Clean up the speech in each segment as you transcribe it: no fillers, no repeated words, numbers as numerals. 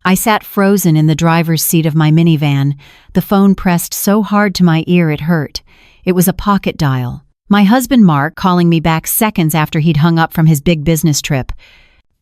I sat frozen in the driver's seat of my minivan, the phone pressed so hard to my ear it hurt. It was a pocket dial. My husband Mark calling me back seconds after he'd hung up from his big business trip.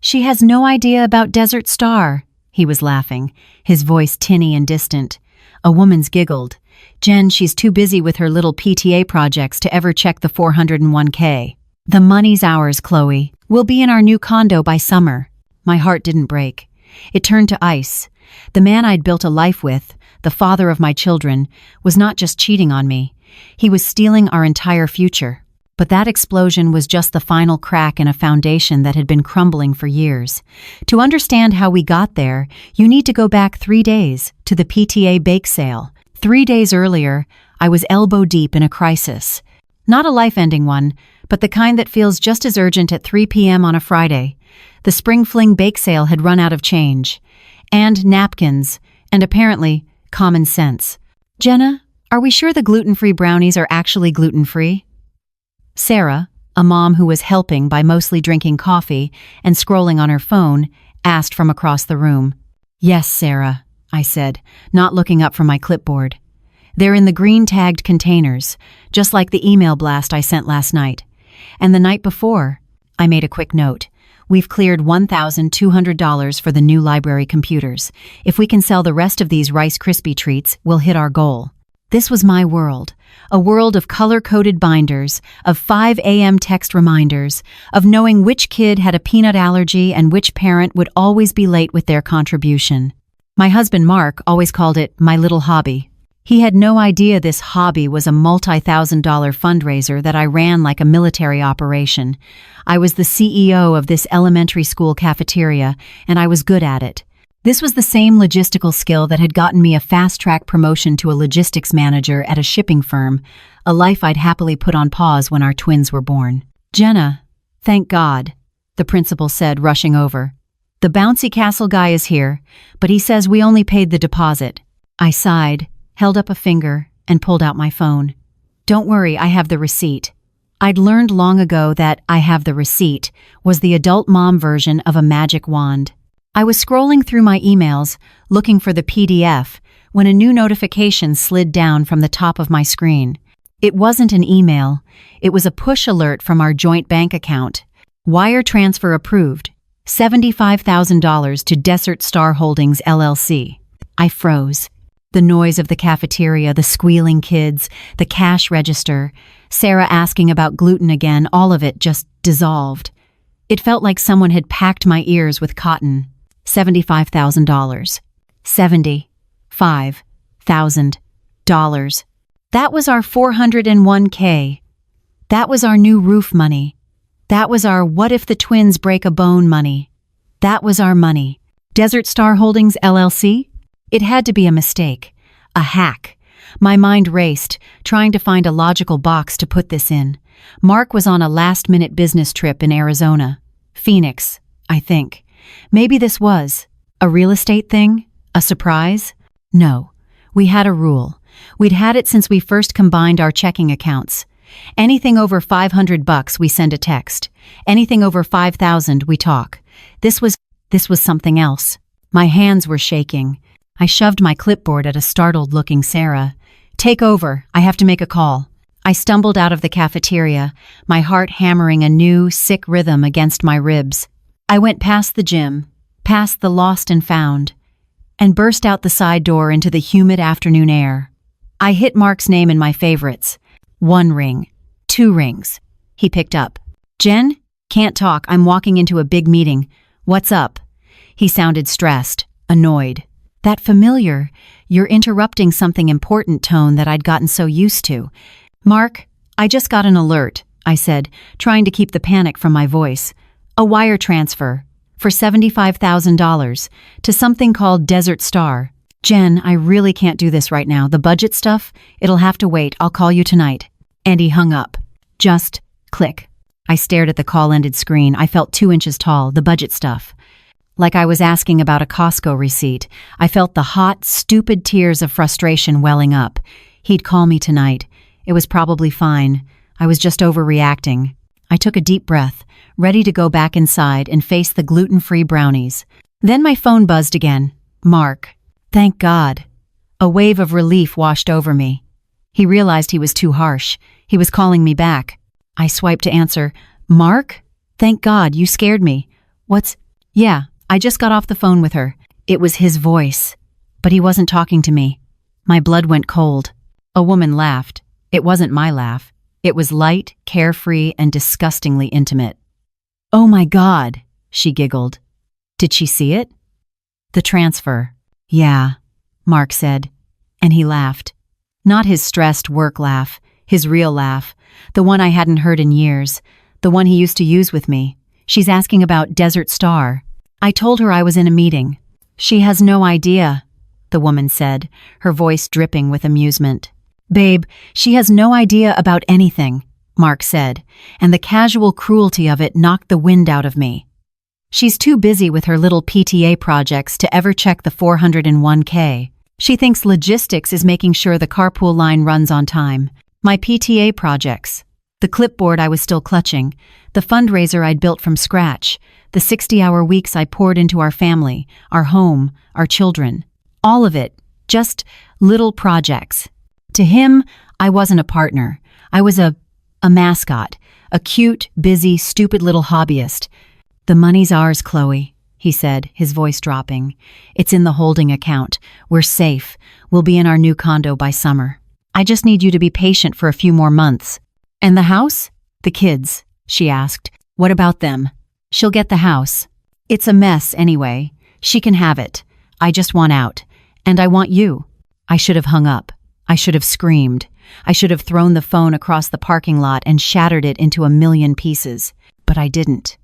"She has no idea about Desert Star," he was laughing, his voice tinny and distant. A woman's giggled. "Jen, she's too busy with her little PTA projects to ever check the 401k. The money's ours, Chloe. We'll be in our new condo by summer." My heart didn't break. It turned to ice. The man I'd built a life with, the father of my children, was not just cheating on me. He was stealing our entire future. But that explosion was just the final crack in a foundation that had been crumbling for years. To understand how we got there, you need to go back 3 days, to the PTA bake sale. 3 days earlier, I was elbow deep in a crisis. Not a life-ending one, but the kind that feels just as urgent at 3 p.m. on a Friday. The Spring Fling bake sale had run out of change. And napkins. And apparently, common sense. "Jenna, are we sure the gluten-free brownies are actually gluten-free?" Sarah, a mom who was helping by mostly drinking coffee and scrolling on her phone, asked from across the room. "Yes, Sarah," I said, not looking up from my clipboard. "They're in the green-tagged containers, just like the email blast I sent last night. And the night before," I made a quick note, "we've cleared $1,200 for the new library computers. If we can sell the rest of these Rice Krispie treats, we'll hit our goal." This was my world, a world of color-coded binders, of 5 a.m. text reminders, of knowing which kid had a peanut allergy and which parent would always be late with their contribution. My husband Mark always called it my little hobby. He had no idea this hobby was a multi-$1,000 fundraiser that I ran like a military operation. I was the CEO of this elementary school cafeteria, and I was good at it. This was the same logistical skill that had gotten me a fast-track promotion to a logistics manager at a shipping firm, a life I'd happily put on pause when our twins were born. "Jenna, thank God," the principal said, rushing over. "The bouncy castle guy is here, but he says we only paid the deposit." I sighed, held up a finger, and pulled out my phone. "Don't worry, I have the receipt." I'd learned long ago that "I have the receipt" was the adult mom version of a magic wand. I was scrolling through my emails, looking for the PDF, when a new notification slid down from the top of my screen. It wasn't an email. It was a push alert from our joint bank account. Wire transfer approved. $75,000 to Desert Star Holdings, LLC. I froze. The noise of the cafeteria, the squealing kids, the cash register, Sarah asking about gluten again, all of it just dissolved. It felt like someone had packed my ears with cotton. $75,000. $75,000. That was our 401k. That was our new roof money. That was our what if the twins break a bone money. That was our money. Desert Star Holdings, LLC? It had to be a mistake. A hack. My mind raced, trying to find a logical box to put this in. Mark was on a last-minute business trip in Arizona. Phoenix, I think. Maybe this was a real estate thing? A surprise? No. We had a rule. We'd had it since we first combined our checking accounts. Anything over $500 we send a text. Anything over $5,000 we talk. This was something else. My hands were shaking. I shoved my clipboard at a startled-looking Sarah. "Take over. I have to make a call." I stumbled out of the cafeteria, my heart hammering a new, sick rhythm against my ribs. I went past the gym, past the lost and found, and burst out the side door into the humid afternoon air. I hit Mark's name in my favorites. 1 ring. 2 rings. He picked up. "Jen? Can't talk. I'm walking into a big meeting. What's up?" He sounded stressed, annoyed. That familiar, "you're interrupting something important" tone that I'd gotten so used to. "Mark, I just got an alert," I said, trying to keep the panic from my voice. "A wire transfer for $75,000 to something called Desert Star." "Jen, I really can't do this right now. The budget stuff, it'll have to wait. I'll call you tonight." And he hung up. Just click. I stared at the call-ended screen. I felt 2 inches tall, the budget stuff. Like I was asking about a Costco receipt. I felt the hot, stupid tears of frustration welling up. He'd call me tonight. It was probably fine. I was just overreacting. I took a deep breath, ready to go back inside and face the gluten-free brownies. Then my phone buzzed again. Mark. Thank God. A wave of relief washed over me. He realized he was too harsh. He was calling me back. I swiped to answer. Mark? Thank God, you scared me. Yeah, I just got off the phone with her. It was his voice. But he wasn't talking to me. My blood went cold. A woman laughed. It wasn't my laugh. It was light, carefree, and disgustingly intimate. Oh my God, she giggled. Did she see it? The transfer. Yeah, Mark said. And he laughed. Not his stressed work laugh, his real laugh, the one I hadn't heard in years, the one he used to use with me. She's asking about Desert Star. I told her I was in a meeting. She has no idea, the woman said, her voice dripping with amusement. Babe, she has no idea about anything, Mark said, and the casual cruelty of it knocked the wind out of me. She's too busy with her little PTA projects to ever check the 401k. She thinks logistics is making sure the carpool line runs on time. My PTA projects. The clipboard I was still clutching. The fundraiser I'd built from scratch. The 60-hour weeks I poured into our family, our home, our children. All of it. Just little projects. To him, I wasn't a partner. I was a mascot. A cute, busy, stupid little hobbyist. The money's ours, Chloe, he said, his voice dropping. It's in the holding account. We're safe. We'll be in our new condo by summer. I just need you to be patient for a few more months. And the house? The kids, she asked. What about them? She'll get the house. It's a mess anyway. She can have it. I just want out. And I want you. I should have hung up. I should have screamed. I should have thrown the phone across the parking lot and shattered it into a million pieces. But I didn't.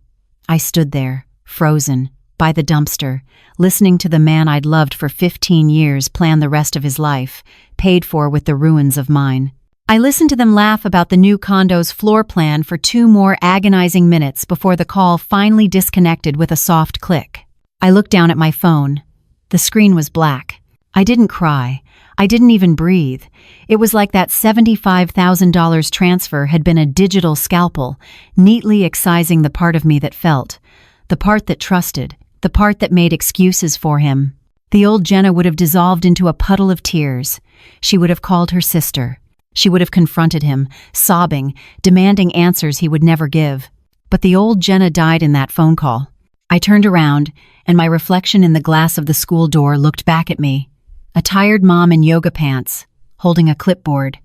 I stood there, frozen, by the dumpster, listening to the man I'd loved for 15 years plan the rest of his life, paid for with the ruins of mine. I listened to them laugh about the new condo's floor plan for 2 more agonizing minutes before the call finally disconnected with a soft click. I looked down at my phone. The screen was black. I didn't cry. I didn't even breathe. It was like that $75,000 transfer had been a digital scalpel, neatly excising the part of me that felt, the part that trusted, the part that made excuses for him. The old Jenna would have dissolved into a puddle of tears. She would have called her sister. She would have confronted him, sobbing, demanding answers he would never give. But the old Jenna died in that phone call. I turned around, and my reflection in the glass of the school door looked back at me. A tired mom in yoga pants, holding a clipboard.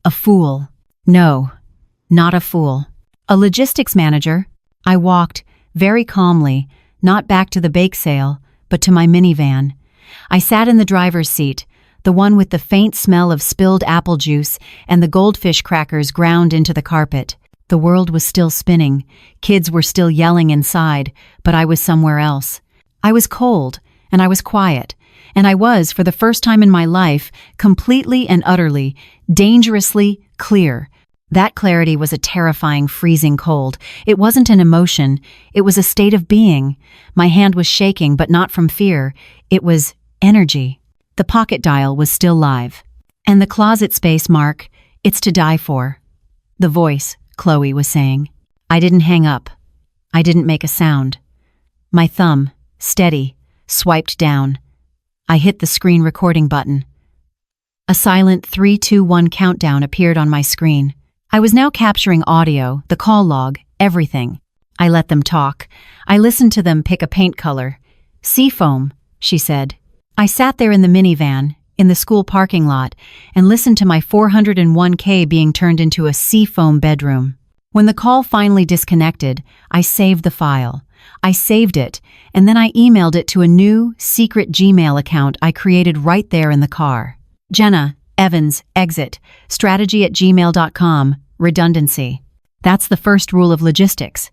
A fool. No, not a fool. A logistics manager. I walked, very calmly, not back to the bake sale, but to my minivan. I sat in the driver's seat, the one with the faint smell of spilled apple juice and the goldfish crackers ground into the carpet. The world was still spinning. Kids were still yelling inside, but I was somewhere else. I was cold, and I was quiet. And I was, for the first time in my life, completely and utterly, dangerously clear. That clarity was a terrifying, freezing cold. It wasn't an emotion. It was a state of being. My hand was shaking, but not from fear. It was energy. The pocket dial was still live. And the closet space, Mark, it's to die for. The voice, Chloe was saying. I didn't hang up. I didn't make a sound. My thumb, steady, swiped down. I hit the screen recording button. A silent 3, 2, 1 countdown appeared on my screen. I was now capturing audio, the call log, everything. I let them talk. I listened to them pick a paint color. Seafoam, she said. I sat there in the minivan, in the school parking lot, and listened to my 401k being turned into a seafoam bedroom. When the call finally disconnected, I saved the file. I saved it, and then I emailed it to a new, secret Gmail account I created right there in the car. Jenna, Evans, exit, strategy@gmail.com, redundancy. That's the first rule of logistics.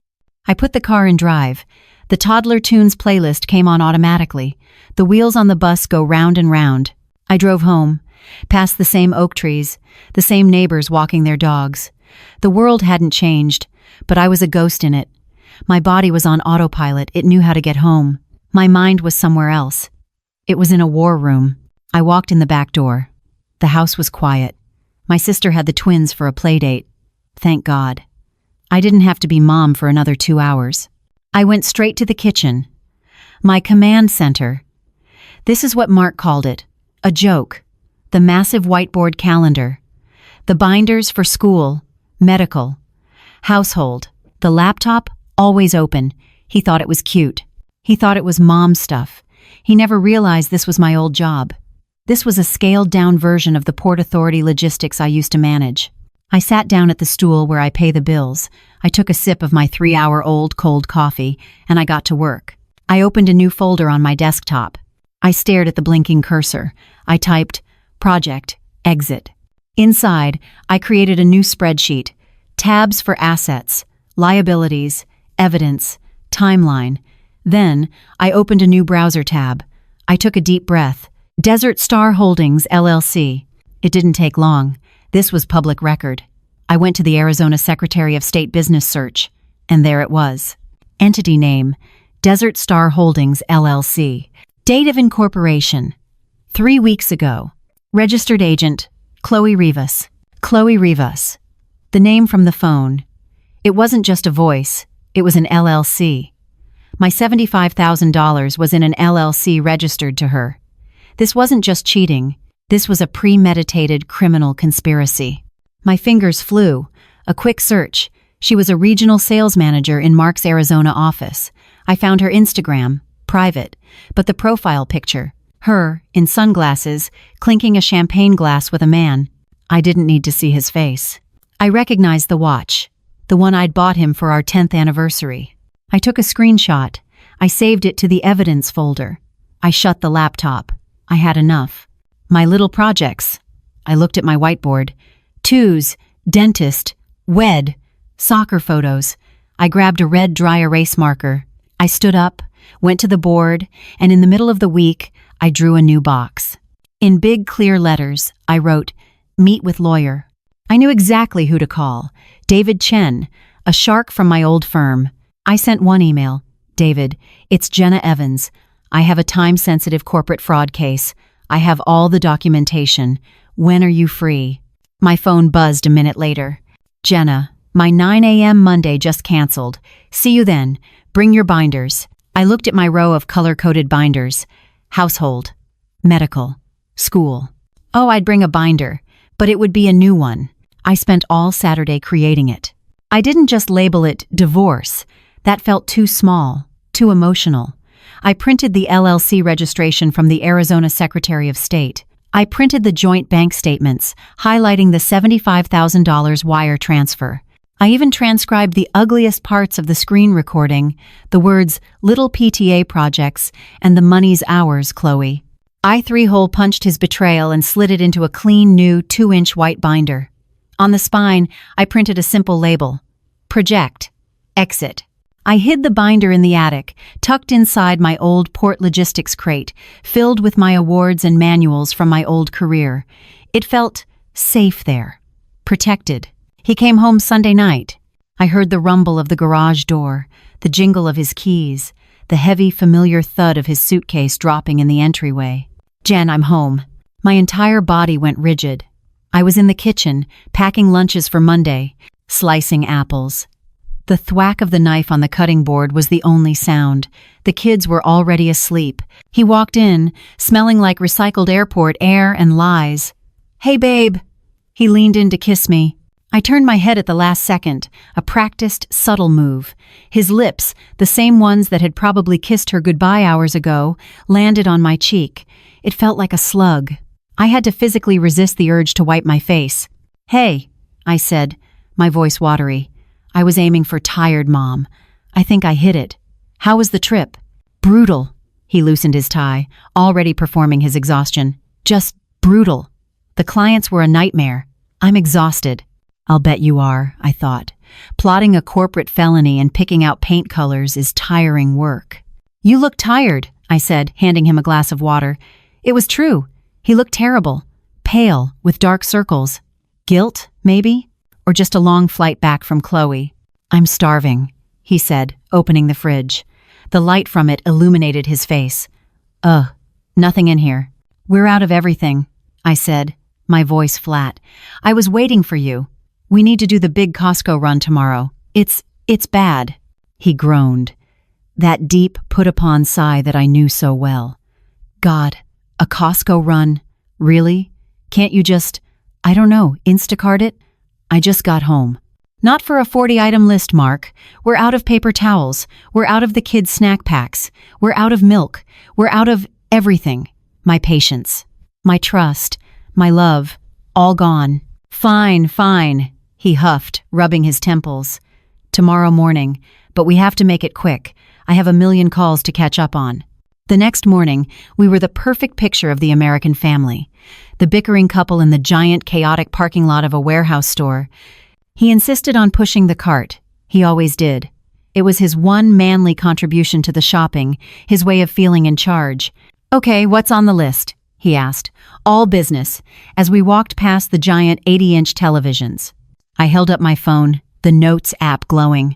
I put the car in drive. The Toddler Tunes playlist came on automatically. The wheels on the bus go round and round. I drove home, past the same oak trees, the same neighbors walking their dogs. The world hadn't changed, but I was a ghost in it. My body was on autopilot. It knew how to get home. My mind was somewhere else. It was in a war room. I walked in the back door. The house was quiet. My sister had the twins for a play date. Thank God. I didn't have to be mom for another 2 hours. I went straight to the kitchen. My command center. This is what Mark called it. A joke. The massive whiteboard calendar. The binders for school, medical, household. The laptop, always open. He thought it was cute. He thought it was mom stuff. He never realized this was my old job. This was a scaled-down version of the Port Authority logistics I used to manage. I sat down at the stool where I pay the bills. I took a sip of my 3-hour-old cold coffee, and I got to work. I opened a new folder on my desktop. I stared at the blinking cursor. I typed, Project, Exit. Inside, I created a new spreadsheet. Tabs for assets, liabilities, evidence, timeline. Then, I opened a new browser tab. I took a deep breath. Desert Star Holdings, LLC. It didn't take long. This was public record. I went to the Arizona Secretary of State Business Search, and there it was. Entity name, Desert Star Holdings, LLC. Date of incorporation, 3 weeks ago. Registered agent, Chloe Rivas. Chloe Rivas. The name from the phone. It wasn't just a voice, it was an LLC. My $75,000 was in an LLC registered to her. This wasn't just cheating, this was a premeditated criminal conspiracy. My fingers flew. A quick search. She was a regional sales manager in Mark's Arizona office. I found her Instagram, private, but the profile picture, her, in sunglasses, clinking a champagne glass with a man. I didn't need to see his face. I recognized the watch, the one I'd bought him for our 10th anniversary. I took a screenshot. I saved it to the evidence folder. I shut the laptop. I had enough. My little projects. I looked at my whiteboard. Twos, dentist, wed, soccer photos. I grabbed a red dry erase marker. I stood up, went to the board, and in the middle of the week, I drew a new box. In big, clear letters, I wrote, Meet with lawyer. I knew exactly who to call. David Chen, a shark from my old firm. I sent one email. David, it's Jenna Evans. I have a time-sensitive corporate fraud case. I have all the documentation. When are you free? My phone buzzed a minute later. Jenna, my 9 a.m. Monday just canceled. See you then. Bring your binders. I looked at my row of color-coded binders. Household, medical, school. Oh, I'd bring a binder, but it would be a new one. I spent all Saturday creating it. I didn't just label it divorce. That felt too small, too emotional. I printed the LLC registration from the Arizona Secretary of State. I printed the joint bank statements, highlighting the $75,000 wire transfer. I even transcribed the ugliest parts of the screen recording, the words, little PTA projects, and the money's ours, Chloe. I 3-hole punched his betrayal and slid it into a clean new 2-inch white binder. On the spine, I printed a simple label, Project, Exit. I hid the binder in the attic, tucked inside my old port logistics crate, filled with my awards and manuals from my old career. It felt safe there, protected. He came home Sunday night. I heard the rumble of the garage door, the jingle of his keys, the heavy, familiar thud of his suitcase dropping in the entryway. Jen, I'm home. My entire body went rigid. I was in the kitchen, packing lunches for Monday, slicing apples. The thwack of the knife on the cutting board was the only sound. The kids were already asleep. He walked in, smelling like recycled airport air and lies. Hey, babe. He leaned in to kiss me. I turned my head at the last second, a practiced, subtle move. His lips, the same ones that had probably kissed her goodbye hours ago, landed on my cheek. It felt like a slug. I had to physically resist the urge to wipe my face. Hey, I said, my voice watery. I was aiming for tired mom. I think I hit it. How was the trip? Brutal. He loosened his tie, already performing his exhaustion. Just brutal. The clients were a nightmare. I'm exhausted. I'll bet you are, I thought. Plotting a corporate felony and picking out paint colors is tiring work. You look tired, I said, handing him a glass of water. It was true. He looked terrible. Pale, with dark circles. Guilt, maybe? Or just a long flight back from Chloe. I'm starving, he said, opening the fridge. The light from it illuminated his face. Nothing in here. We're out of everything, I said, my voice flat. I was waiting for you. We need to do the big Costco run tomorrow. It's bad. He groaned. That deep, put-upon sigh that I knew so well. God, a Costco run. Really? Can't you just, I don't know, Instacart it? I just got home. Not for a 40-item list, Mark. We're out of paper towels. We're out of the kids' snack packs. We're out of milk. We're out of everything. My patience. My trust. My love. All gone. Fine, fine, he huffed, rubbing his temples. Tomorrow morning, but we have to make it quick. I have a million calls to catch up on. The next morning, we were the perfect picture of the American family. The bickering couple in the giant, chaotic parking lot of a warehouse store. He insisted on pushing the cart. He always did. It was his one manly contribution to the shopping, his way of feeling in charge. Okay, what's on the list? He asked. All business, as we walked past the giant 80-inch televisions. I held up my phone, the Notes app glowing.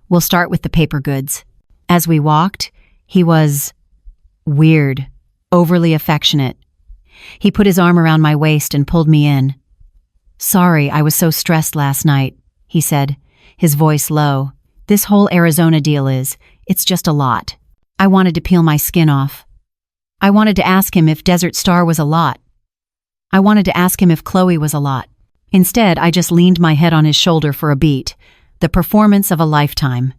We'll start with the paper goods. As we walked, he was weird, overly affectionate. He put his arm around my waist and pulled me in. Sorry, I was so stressed last night, he said, his voice low. This whole Arizona deal it's just a lot. I wanted to peel my skin off. I wanted to ask him if Desert Star was a lot. I wanted to ask him if Chloe was a lot. Instead, I just leaned my head on his shoulder for a beat, the performance of a lifetime.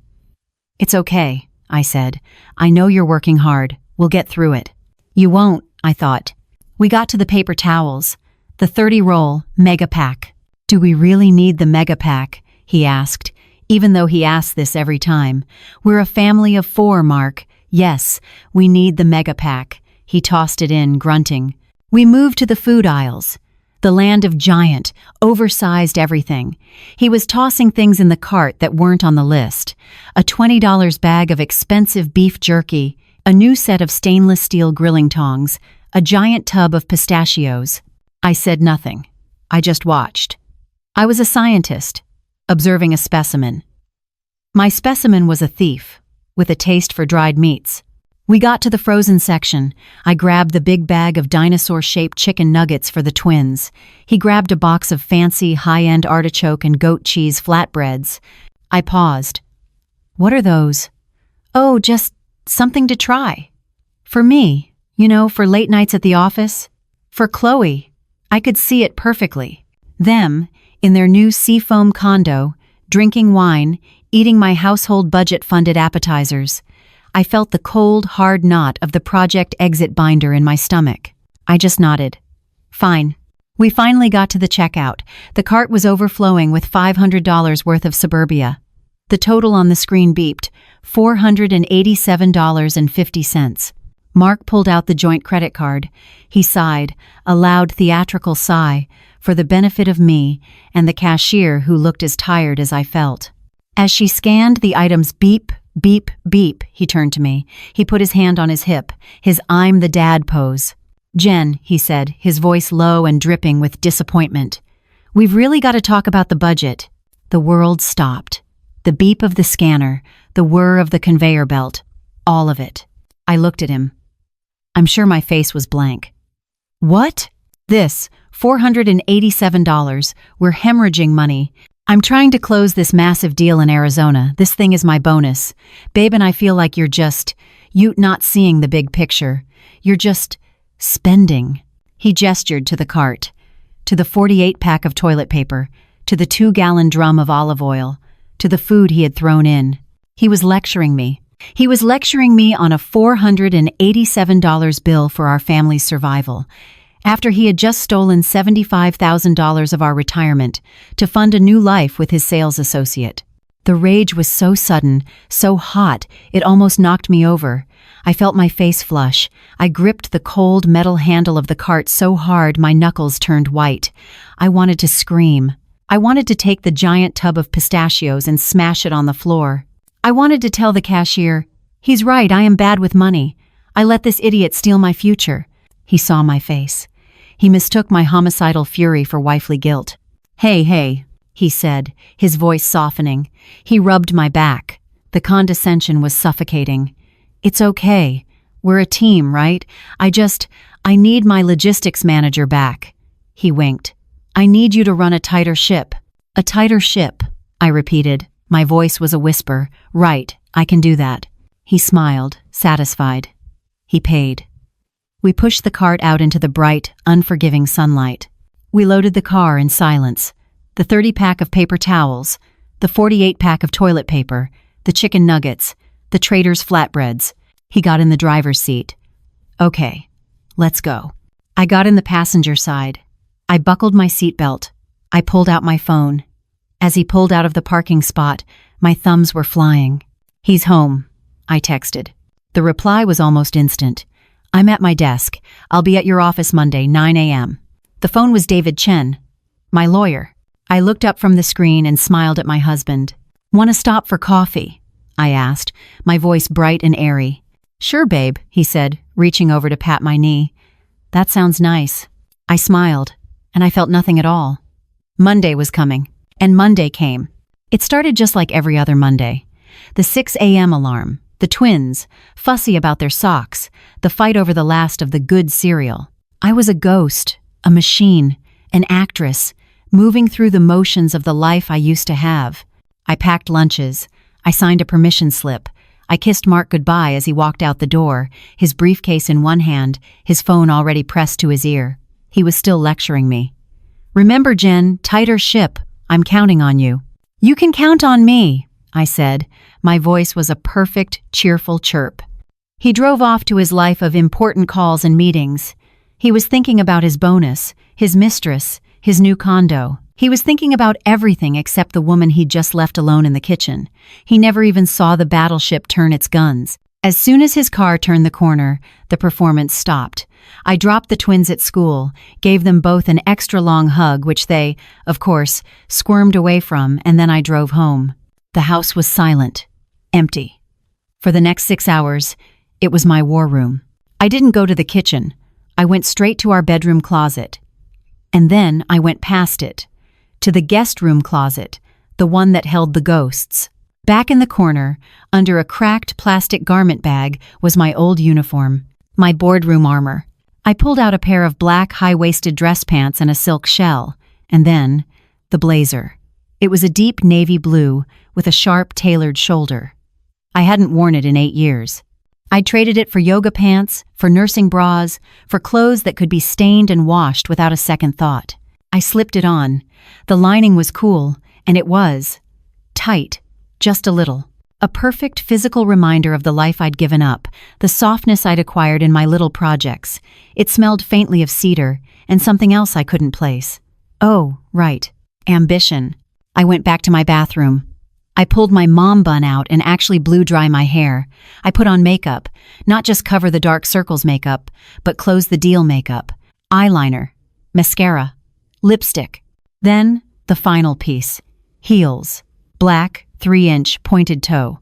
It's okay, I said. I know you're working hard. We'll get through it. You won't, I thought. We got to the paper towels, the 30-roll mega pack. Do we really need the mega pack? He asked, even though he asks this every time. We're a family of 4, Mark. Yes, we need the mega pack. He tossed it in, grunting. We moved to the food aisles. The land of giant, oversized everything. He was tossing things in the cart that weren't on the list. A $20 bag of expensive beef jerky, a new set of stainless steel grilling tongs, a giant tub of pistachios. I said nothing. I just watched. I was a scientist, observing a specimen. My specimen was a thief, with a taste for dried meats. We got to the frozen section. I grabbed the big bag of dinosaur-shaped chicken nuggets for the twins. He grabbed a box of fancy, high-end artichoke and goat cheese flatbreads. I paused. What are those? Oh, just something to try. For me, for late nights at the office. For Chloe. I could see it perfectly. Them, in their new seafoam condo, drinking wine, eating my household budget-funded appetizers. I felt the cold, hard knot of the Project Exit binder in my stomach. I just nodded. Fine. We finally got to the checkout. The cart was overflowing with $500 worth of suburbia. The total on the screen beeped, $487.50. Mark pulled out the joint credit card. He sighed, a loud theatrical sigh, for the benefit of me and the cashier who looked as tired as I felt. As she scanned the items beep, beep, beep, he turned to me. He put his hand on his hip, his I'm the dad pose. Jen, he said, his voice low and dripping with disappointment. We've really got to talk about the budget. The world stopped. The beep of the scanner, the whir of the conveyor belt, all of it. I looked at him. I'm sure my face was blank. What? This, $487. We're hemorrhaging money. I'm trying to close this massive deal in Arizona. This thing is my bonus. Babe and I feel like you're not seeing the big picture. You're just spending. He gestured to the cart, to the 48-pack of toilet paper, to the 2-gallon drum of olive oil, to the food he had thrown in. He was lecturing me. He was lecturing me on a $487 bill for our family's survival, after he had just stolen $75,000 of our retirement to fund a new life with his sales associate. The rage was so sudden, so hot, it almost knocked me over. I felt my face flush. I gripped the cold metal handle of the cart so hard my knuckles turned white. I wanted to scream. I wanted to take the giant tub of pistachios and smash it on the floor. I wanted to tell the cashier, he's right, I am bad with money. I let this idiot steal my future. He saw my face. He mistook my homicidal fury for wifely guilt. Hey, he said, his voice softening. He rubbed my back. The condescension was suffocating. It's okay. We're a team, right? I need my logistics manager back. He winked. I need you to run a tighter ship. A tighter ship, I repeated. My voice was a whisper. Right, I can do that. He smiled, satisfied. He paid. We pushed the cart out into the bright, unforgiving sunlight. We loaded the car in silence. The 30-pack of paper towels, the 48-pack of toilet paper, the chicken nuggets, the Trader's flatbreads. He got in the driver's seat. Okay, let's go. I got in the passenger side. I buckled my seatbelt. I pulled out my phone. As he pulled out of the parking spot, my thumbs were flying. He's home, I texted. The reply was almost instant. I'm at my desk. I'll be at your office Monday, 9 a.m. The phone was David Chen, my lawyer. I looked up from the screen and smiled at my husband. Want to stop for coffee? I asked, my voice bright and airy. Sure, babe, he said, reaching over to pat my knee. That sounds nice. I smiled, and I felt nothing at all. Monday was coming, and Monday came. It started just like every other Monday. The 6 a.m. alarm, the twins, fussy about their socks, the fight over the last of the good cereal. I was a ghost, a machine, an actress, moving through the motions of the life I used to have. I packed lunches. I signed a permission slip. I kissed Mark goodbye as he walked out the door, his briefcase in one hand, his phone already pressed to his ear. He was still lecturing me. Remember, Jen, tighter ship. I'm counting on you. You can count on me, I said. My voice was a perfect, cheerful chirp. He drove off to his life of important calls and meetings. He was thinking about his bonus, his mistress, his new condo. He was thinking about everything except the woman he'd just left alone in the kitchen. He never even saw the battleship turn its guns. As soon as his car turned the corner, the performance stopped. I dropped the twins at school, gave them both an extra long hug, which they, of course, squirmed away from, and then I drove home. The house was silent, empty. For the next 6 hours, it was my war room. I didn't go to the kitchen. I went straight to our bedroom closet. And then I went past it, to the guest room closet, the one that held the ghosts. Back in the corner, under a cracked plastic garment bag, was my old uniform, my boardroom armor. I pulled out a pair of black high-waisted dress pants and a silk shell, and then the blazer. It was a deep navy blue with a sharp, tailored shoulder. I hadn't worn it in 8 years. I'd traded it for yoga pants, for nursing bras, for clothes that could be stained and washed without a second thought. I slipped it on. The lining was cool, and it was tight, just a little. A perfect physical reminder of the life I'd given up, the softness I'd acquired in my little projects. It smelled faintly of cedar, and something else I couldn't place. Oh, right, ambition. I went back to my bathroom. I pulled my mom bun out and actually blew dry my hair. I put on makeup, not just cover the dark circles makeup, but close the deal makeup. Eyeliner, mascara, lipstick. Then, the final piece. Heels. Black, 3-inch, pointed toe.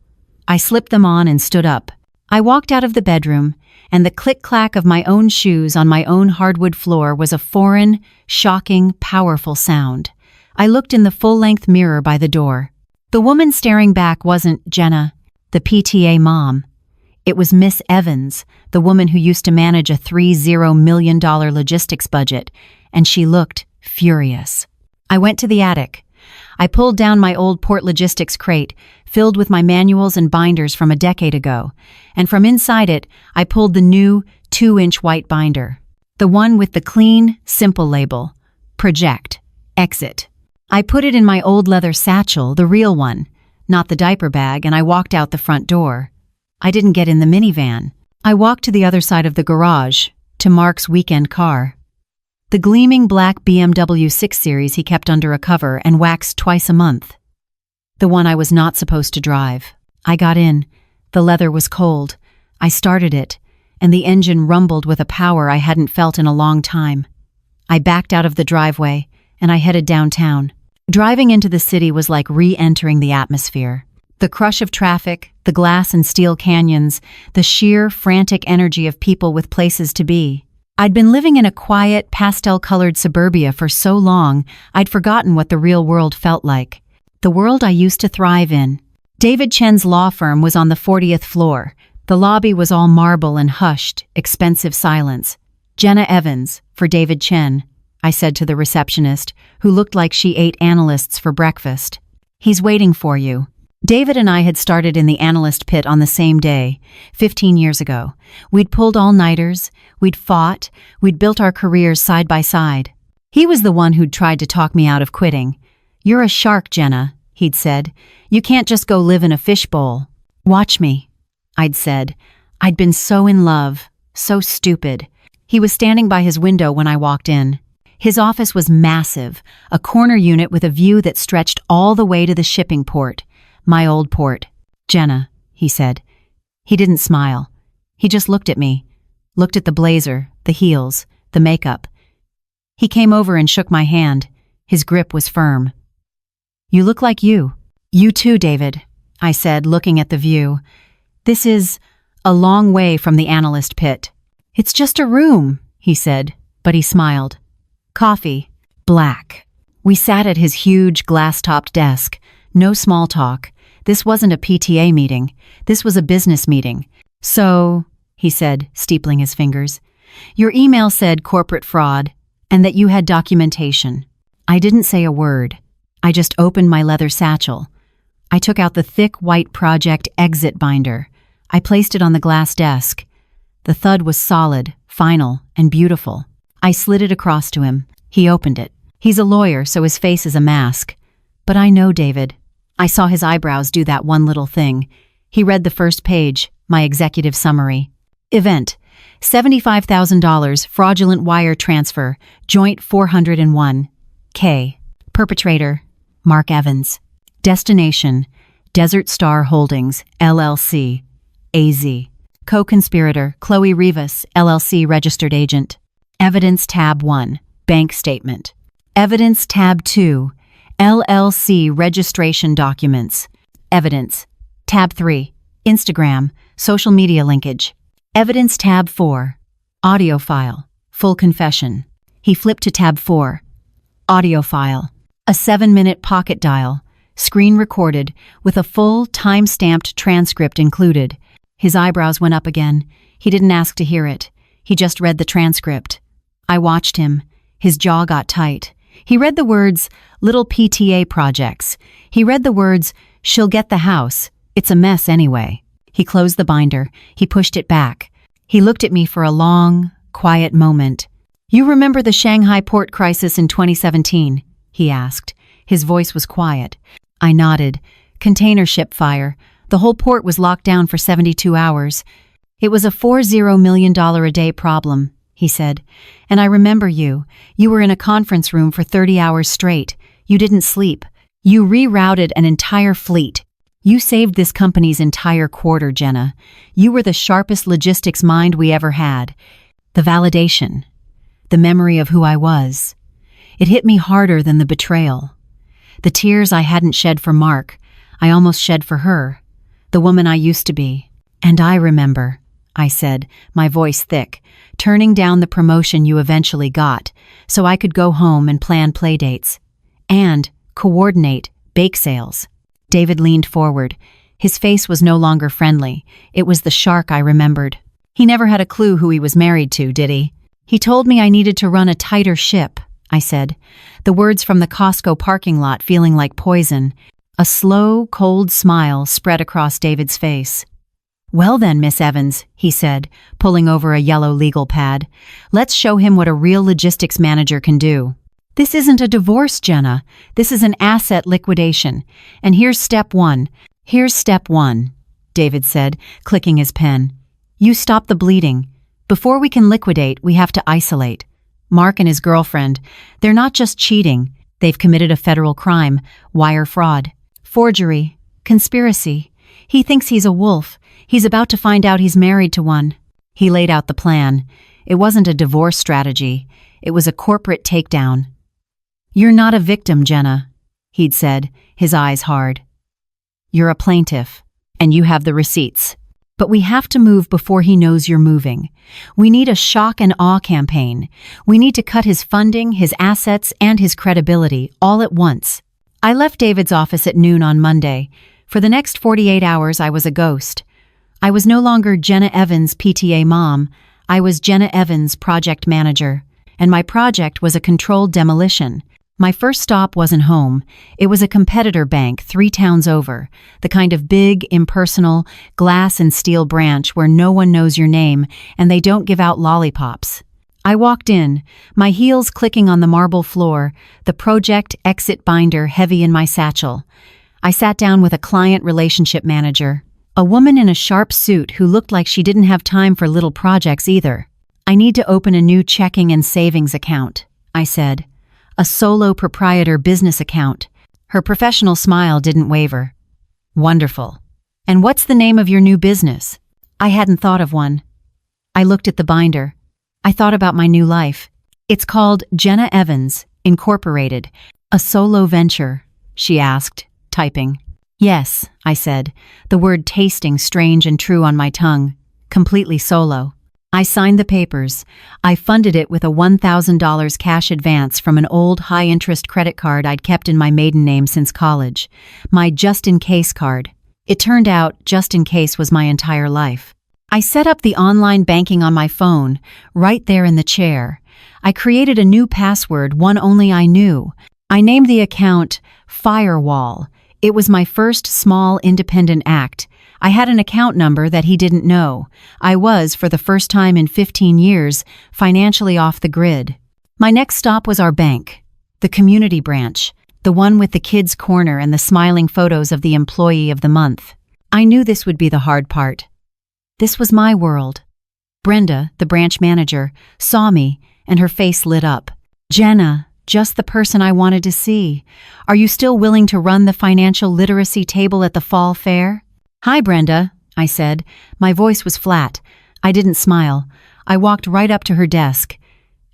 I slipped them on and stood up. I walked out of the bedroom, and the click-clack of my own shoes on my own hardwood floor was a foreign, shocking, powerful sound. I looked in the full-length mirror by the door. The woman staring back wasn't Jenna, the PTA mom. It was Miss Evans, the woman who used to manage a $30 million logistics budget, and she looked furious. I went to the attic. I pulled down my old port logistics crate, filled with my manuals and binders from a decade ago, and from inside it, I pulled the new 2-inch white binder. The one with the clean, simple label, Project, Exit. I put it in my old leather satchel, the real one, not the diaper bag, and I walked out the front door. I didn't get in the minivan. I walked to the other side of the garage, to Mark's weekend car. The gleaming black BMW 6 Series he kept under a cover and waxed twice a month. The one I was not supposed to drive. I got in. The leather was cold. I started it, and the engine rumbled with a power I hadn't felt in a long time. I backed out of the driveway, and I headed downtown. Driving into the city was like re-entering the atmosphere. The crush of traffic, the glass and steel canyons, the sheer, frantic energy of people with places to be. I'd been living in a quiet, pastel-colored suburbia for so long, I'd forgotten what the real world felt like. The world I used to thrive in. David Chen's law firm was on the 40th floor. The lobby was all marble and hushed, expensive silence. Jenna Evans, for David Chen, I said to the receptionist, who looked like she ate analysts for breakfast. He's waiting for you. David and I had started in the analyst pit on the same day, 15 years ago. We'd pulled all-nighters, we'd fought, we'd built our careers side by side. He was the one who'd tried to talk me out of quitting. "You're a shark, Jenna," he'd said. "You can't just go live in a fishbowl." "Watch me," I'd said. I'd been so in love, so stupid. He was standing by his window when I walked in. His office was massive, a corner unit with a view that stretched all the way to the shipping port. My old port. "Jenna," he said. He didn't smile. He just looked at me, looked at the blazer, the heels, the makeup. He came over and shook my hand. His grip was firm. "You look like you." "You too, David," I said, looking at the view. "This is a long way from the analyst pit." "It's just a room," he said, but he smiled. "Coffee." Black. We sat at his huge glass-topped desk. No small talk. This wasn't a PTA meeting. This was a business meeting. "So," he said, steepling his fingers, "your email said corporate fraud and that you had documentation." I didn't say a word. I just opened my leather satchel. I took out the thick white project exit binder. I placed it on the glass desk. The thud was solid, final, and beautiful. I slid it across to him. He opened it. He's a lawyer, so his face is a mask. But I know David. I saw his eyebrows do that one little thing. He read the first page, my executive summary. Event: $75,000 fraudulent wire transfer, joint 401. K. Perpetrator: Mark Evans. Destination: Desert Star Holdings, LLC, AZ. Co-conspirator: Chloe Rivas, LLC registered agent. Evidence Tab 1, Bank Statement. Evidence Tab 2, LLC registration documents. Evidence Tab 3, Instagram, social media linkage. Evidence Tab 4, Audio file, full confession. He flipped to Tab 4, Audio file. A 7-minute pocket dial, screen recorded, with a full, time-stamped transcript included. His eyebrows went up again. He didn't ask to hear it. He just read the transcript. I watched him. His jaw got tight. He read the words, "little PTA projects." He read the words, "she'll get the house. It's a mess anyway." He closed the binder. He pushed it back. He looked at me for a long, quiet moment. "You remember the Shanghai port crisis in 2017? He asked. His voice was quiet. I nodded. Container ship fire. The whole port was locked down for 72 hours. "It was a $40 million a day problem," he said. "And I remember you. You were in a conference room for 30 hours straight. You didn't sleep. You rerouted an entire fleet. You saved this company's entire quarter, Jenna. You were the sharpest logistics mind we ever had." The validation. The memory of who I was. It hit me harder than the betrayal. The tears I hadn't shed for Mark, I almost shed for her, the woman I used to be. "And I remember," I said, my voice thick, "turning down the promotion you eventually got, so I could go home and plan playdates. And coordinate bake sales." David leaned forward. His face was no longer friendly. It was the shark I remembered. "He never had a clue who he was married to, did he?" "He told me I needed to run a tighter ship," I said, the words from the Costco parking lot feeling like poison. A slow, cold smile spread across David's face. "Well then, Miss Evans," he said, pulling over a yellow legal pad, "let's show him what a real logistics manager can do. This isn't a divorce, Jenna. This is an asset liquidation. And here's step one." "Here's step one," David said, clicking his pen. "You stop the bleeding. Before we can liquidate, we have to isolate. Mark and his girlfriend, they're not just cheating. They've committed a federal crime, wire fraud, forgery, conspiracy. He thinks he's a wolf. He's about to find out he's married to one." He laid out the plan. It wasn't a divorce strategy. It was a corporate takedown. "You're not a victim, Jenna," he'd said, his eyes hard. "You're a plaintiff, and you have the receipts. But we have to move before he knows you're moving. We need a shock and awe campaign. We need to cut his funding, his assets, and his credibility all at once." I left David's office at noon on Monday. For the next 48 hours, I was a ghost. I was no longer Jenna Evans, PTA mom. I was Jenna Evans, project manager. And my project was a controlled demolition. My first stop wasn't home. It was a competitor bank 3 towns over, the kind of big, impersonal, glass and steel branch where no one knows your name and they don't give out lollipops. I walked in, my heels clicking on the marble floor, the project exit binder heavy in my satchel. I sat down with a client relationship manager, a woman in a sharp suit who looked like she didn't have time for little projects either. "I need to open a new checking and savings account," I said. "A solo proprietor business account." Her professional smile didn't waver. "Wonderful. And what's the name of your new business?" I hadn't thought of one. I looked at the binder. I thought about my new life. "It's called Jenna Evans, Incorporated, a solo venture," she asked, typing. "Yes," I said, the word tasting strange and true on my tongue. "Completely solo." I signed the papers. I funded it with a $1,000 cash advance from an old high-interest credit card I'd kept in my maiden name since college. My just-in-case card. It turned out just in case was my entire life. I set up the online banking on my phone, right there in the chair. I created a new password, one only I knew. I named the account Firewall. It was my first small independent act. I had an account number that he didn't know. I was, for the first time in 15 years, financially off the grid. My next stop was our bank, the community branch, the one with the kids' corner and the smiling photos of the employee of the month. I knew this would be the hard part. This was my world. Brenda, the branch manager, saw me, and her face lit up. "Jenna, just the person I wanted to see. Are you still willing to run the financial literacy table at the fall fair?" "Hi, Brenda," I said. My voice was flat. I didn't smile. I walked right up to her desk.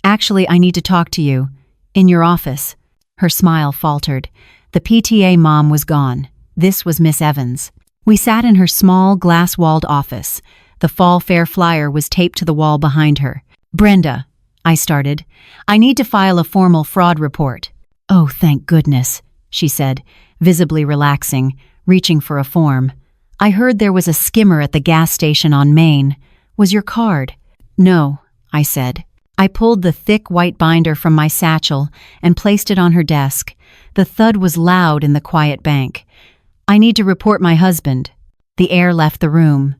"Actually, I need to talk to you. In your office." Her smile faltered. The PTA mom was gone. This was Miss Evans. We sat in her small, glass-walled office. The fall fair flyer was taped to the wall behind her. "Brenda," I started, "I need to file a formal fraud report." "Oh, thank goodness," she said, visibly relaxing, reaching for a form. "I heard there was a skimmer at the gas station on Main. Was your card?" "No," I said. I pulled the thick white binder from my satchel and placed it on her desk. The thud was loud in the quiet bank. "I need to report my husband." The air left the room.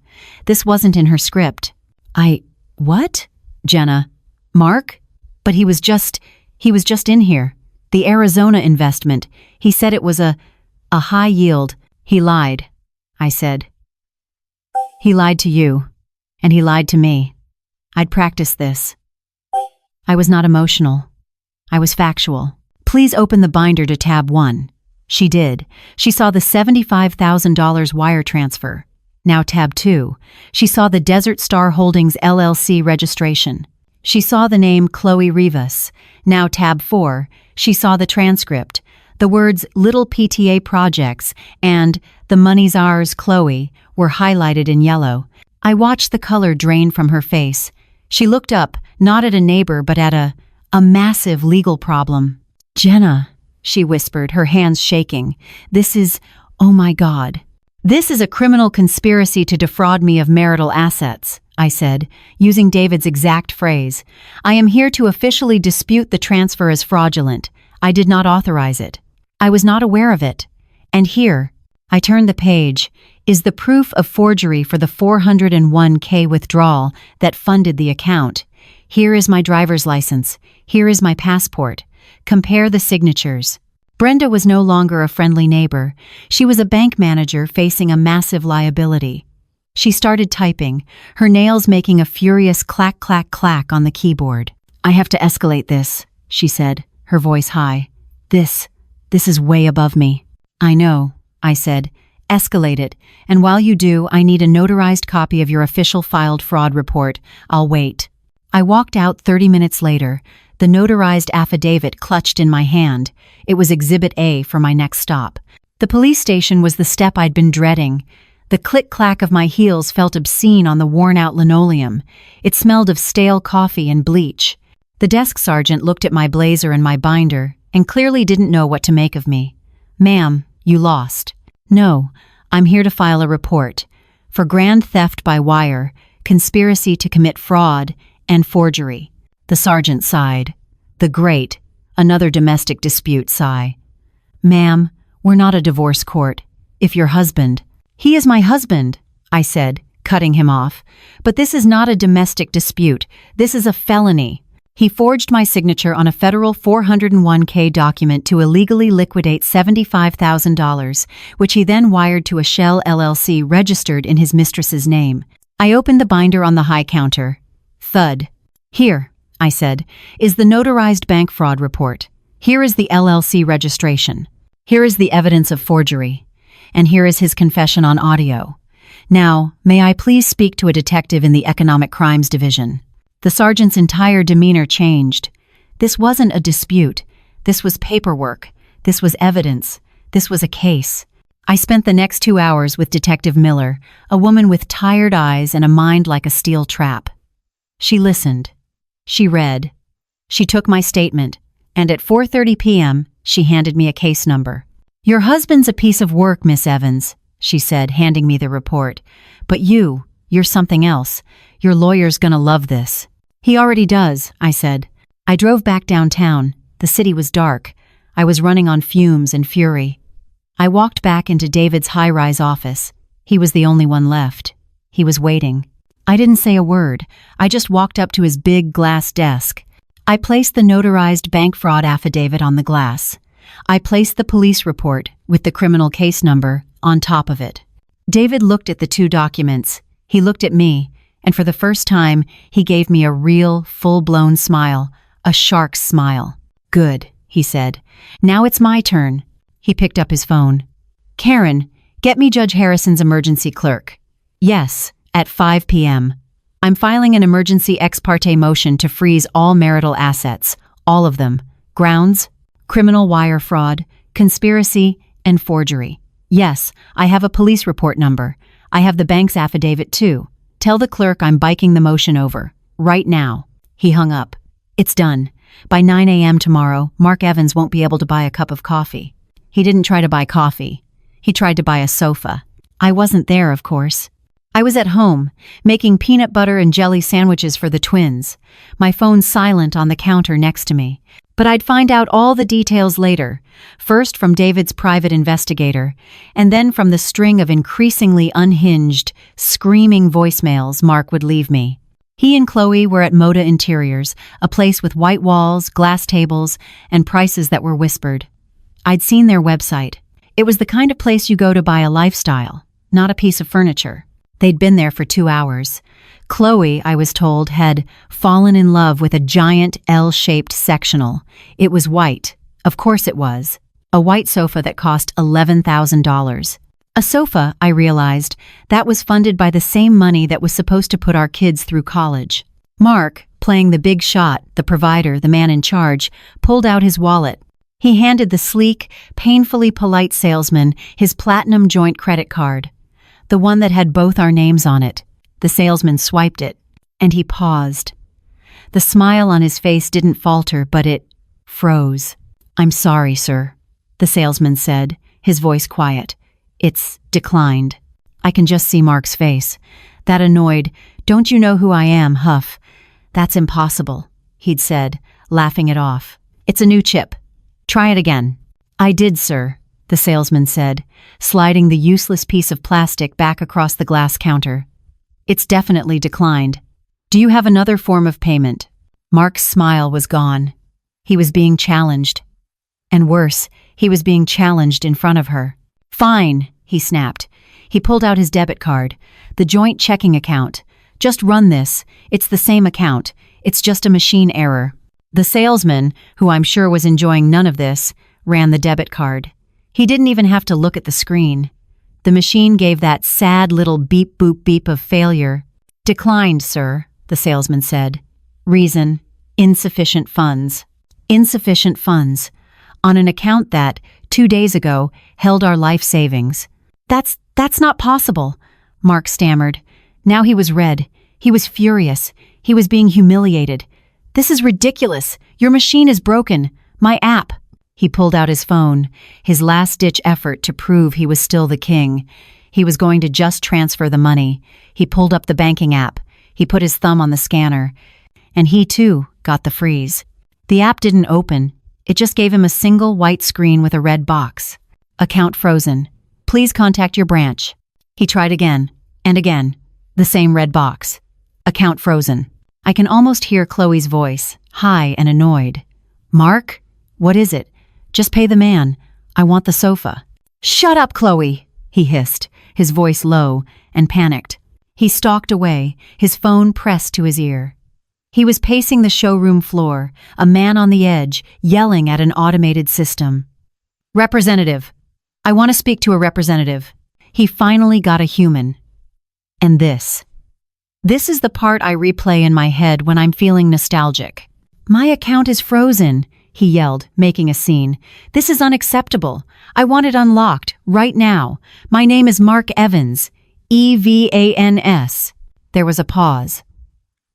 This wasn't in her script. What? Jenna. "Mark? But he was just in here. The Arizona investment. He said it was a high yield. He lied," I said. "He lied to you. And he lied to me. I'd practiced this." I was not emotional. I was factual. "Please open the binder to tab 1. She did. She saw the $75,000 wire transfer. Now tab 2. She saw the Desert Star Holdings LLC registration. She saw the name Chloe Rivas. Now tab 4. She saw the transcript. The words "Little PTA Projects" and "The money's ours, Chloe" were highlighted in yellow. I watched the color drain from her face. She looked up, not at a neighbor, but at a massive legal problem. "Jenna," she whispered, her hands shaking. Oh my God. "This is a criminal conspiracy to defraud me of marital assets," I said, using David's exact phrase. "I am here to officially dispute the transfer as fraudulent. I did not authorize it. I was not aware of it. And here," I turned the page, "is the proof of forgery for the $401K withdrawal that funded the account. Here is my driver's license. Here is my passport. Compare the signatures." Brenda was no longer a friendly neighbor. She was a bank manager facing a massive liability. She started typing, her nails making a furious clack, clack, clack on the keyboard. "I have to escalate this," she said, her voice high. This is way above me." "I know," I said. "Escalate it, and while you do, I need a notarized copy of your official filed fraud report. I'll wait." I walked out 30 minutes later, the notarized affidavit clutched in my hand. It was Exhibit A for my next stop. The police station was the step I'd been dreading. The click-clack of my heels felt obscene on the worn-out linoleum. It smelled of stale coffee and bleach. The desk sergeant looked at my blazer and my binder and clearly didn't know what to make of me. "Ma'am, you lost." "No, I'm here to file a report for grand theft by wire, conspiracy to commit fraud, and forgery." The sergeant sighed. "The great. Another domestic dispute sigh. Ma'am, we're not a divorce court. If your husband— He is my husband, I said, cutting him off. But this is not a domestic dispute. This is a felony. He forged my signature on a federal 401k document to illegally liquidate $75,000, which he then wired to a Shell LLC registered in his mistress's name. I opened the binder on the high counter. Thud. Here, I said, is the notarized bank fraud report. Here is the LLC registration. Here is the evidence of forgery. And here is his confession on audio. Now, may I please speak to a detective in the Economic Crimes Division? The sergeant's entire demeanor changed. This wasn't a dispute. This was paperwork. This was evidence. This was a case. I spent the next 2 hours with Detective Miller, a woman with tired eyes and a mind like a steel trap. She listened. She read. She took my statement, and at 4:30 p.m., she handed me a case number. Your husband's a piece of work, Miss Evans, she said, handing me the report. But you're something else. Your lawyer's gonna love this. He already does, I said. I drove back downtown. The city was dark. I was running on fumes and fury. I walked back into David's high-rise office. He was the only one left. He was waiting. I didn't say a word. I just walked up to his big glass desk. I placed the notarized bank fraud affidavit on the glass. I placed the police report, with the criminal case number, on top of it. David looked at the two documents. He looked at me, and for the first time, he gave me a real, full-blown smile, a shark's smile. Good, he said. Now it's my turn. He picked up his phone. Karen, get me Judge Harrison's emergency clerk. Yes, at 5 p.m. I'm filing an emergency ex parte motion to freeze all marital assets, all of them. Grounds, criminal wire fraud, conspiracy, and forgery. Yes, I have a police report number. I have the bank's affidavit too. Tell the clerk I'm biking the motion over. Right now. He hung up. It's done. By 9 a.m. tomorrow, Mark Evans won't be able to buy a cup of coffee. He didn't try to buy coffee. He tried to buy a sofa. I wasn't there, of course. I was at home, making peanut butter and jelly sandwiches for the twins, my phone silent on the counter next to me. But I'd find out all the details later, first from David's private investigator, and then from the string of increasingly unhinged, screaming voicemails Mark would leave me. He and Chloe were at Moda Interiors, a place with white walls, glass tables, and prices that were whispered. I'd seen their website. It was the kind of place you go to buy a lifestyle, not a piece of furniture. They'd been there for 2 hours. Chloe, I was told, had fallen in love with a giant L-shaped sectional. It was white. Of course it was. A white sofa that cost $11,000. A sofa, I realized, that was funded by the same money that was supposed to put our kids through college. Mark, playing the big shot, the provider, the man in charge, pulled out his wallet. He handed the sleek, painfully polite salesman his platinum joint credit card, the one that had both our names on it. The salesman swiped it, and he paused. The smile on his face didn't falter, but it froze. I'm sorry, sir, the salesman said, his voice quiet. It's declined. I can just see Mark's face. That annoyed, don't you know who I am, huff. That's impossible, he'd said, laughing it off. It's a new chip. Try it again. I did, sir, the salesman said, sliding the useless piece of plastic back across the glass counter. It's definitely declined. Do you have another form of payment? Mark's smile was gone. He was being challenged. And worse, he was being challenged in front of her. Fine, he snapped. He pulled out his debit card, the joint checking account. Just run this. It's the same account. It's just a machine error. The salesman, who I'm sure was enjoying none of this, ran the debit card. He didn't even have to look at the screen. The machine gave that sad little beep boop beep of failure. Declined, sir, the salesman said. Reason, insufficient funds. Insufficient funds. On an account that, 2 days ago, held our life savings. That's not possible, Mark stammered. Now he was red. He was furious. He was being humiliated. This is ridiculous. Your machine is broken. My app. He pulled out his phone, his last-ditch effort to prove he was still the king. He was going to just transfer the money. He pulled up the banking app. He put his thumb on the scanner. And he, too, got the freeze. The app didn't open. It just gave him a single white screen with a red box. Account frozen. Please contact your branch. He tried again, and again. The same red box. Account frozen. I can almost hear Chloe's voice, high and annoyed. Mark? What is it? Just pay the man. I want the sofa. Shut up, Chloe, he hissed, his voice low and panicked. He stalked away, his phone pressed to his ear. He was pacing the showroom floor, a man on the edge, yelling at an automated system. Representative. I want to speak to a representative. He finally got a human. And this. This is the part I replay in my head when I'm feeling nostalgic. My account is frozen, he yelled, making a scene. This is unacceptable. I want it unlocked, right now. My name is Mark Evans. Evans. There was a pause.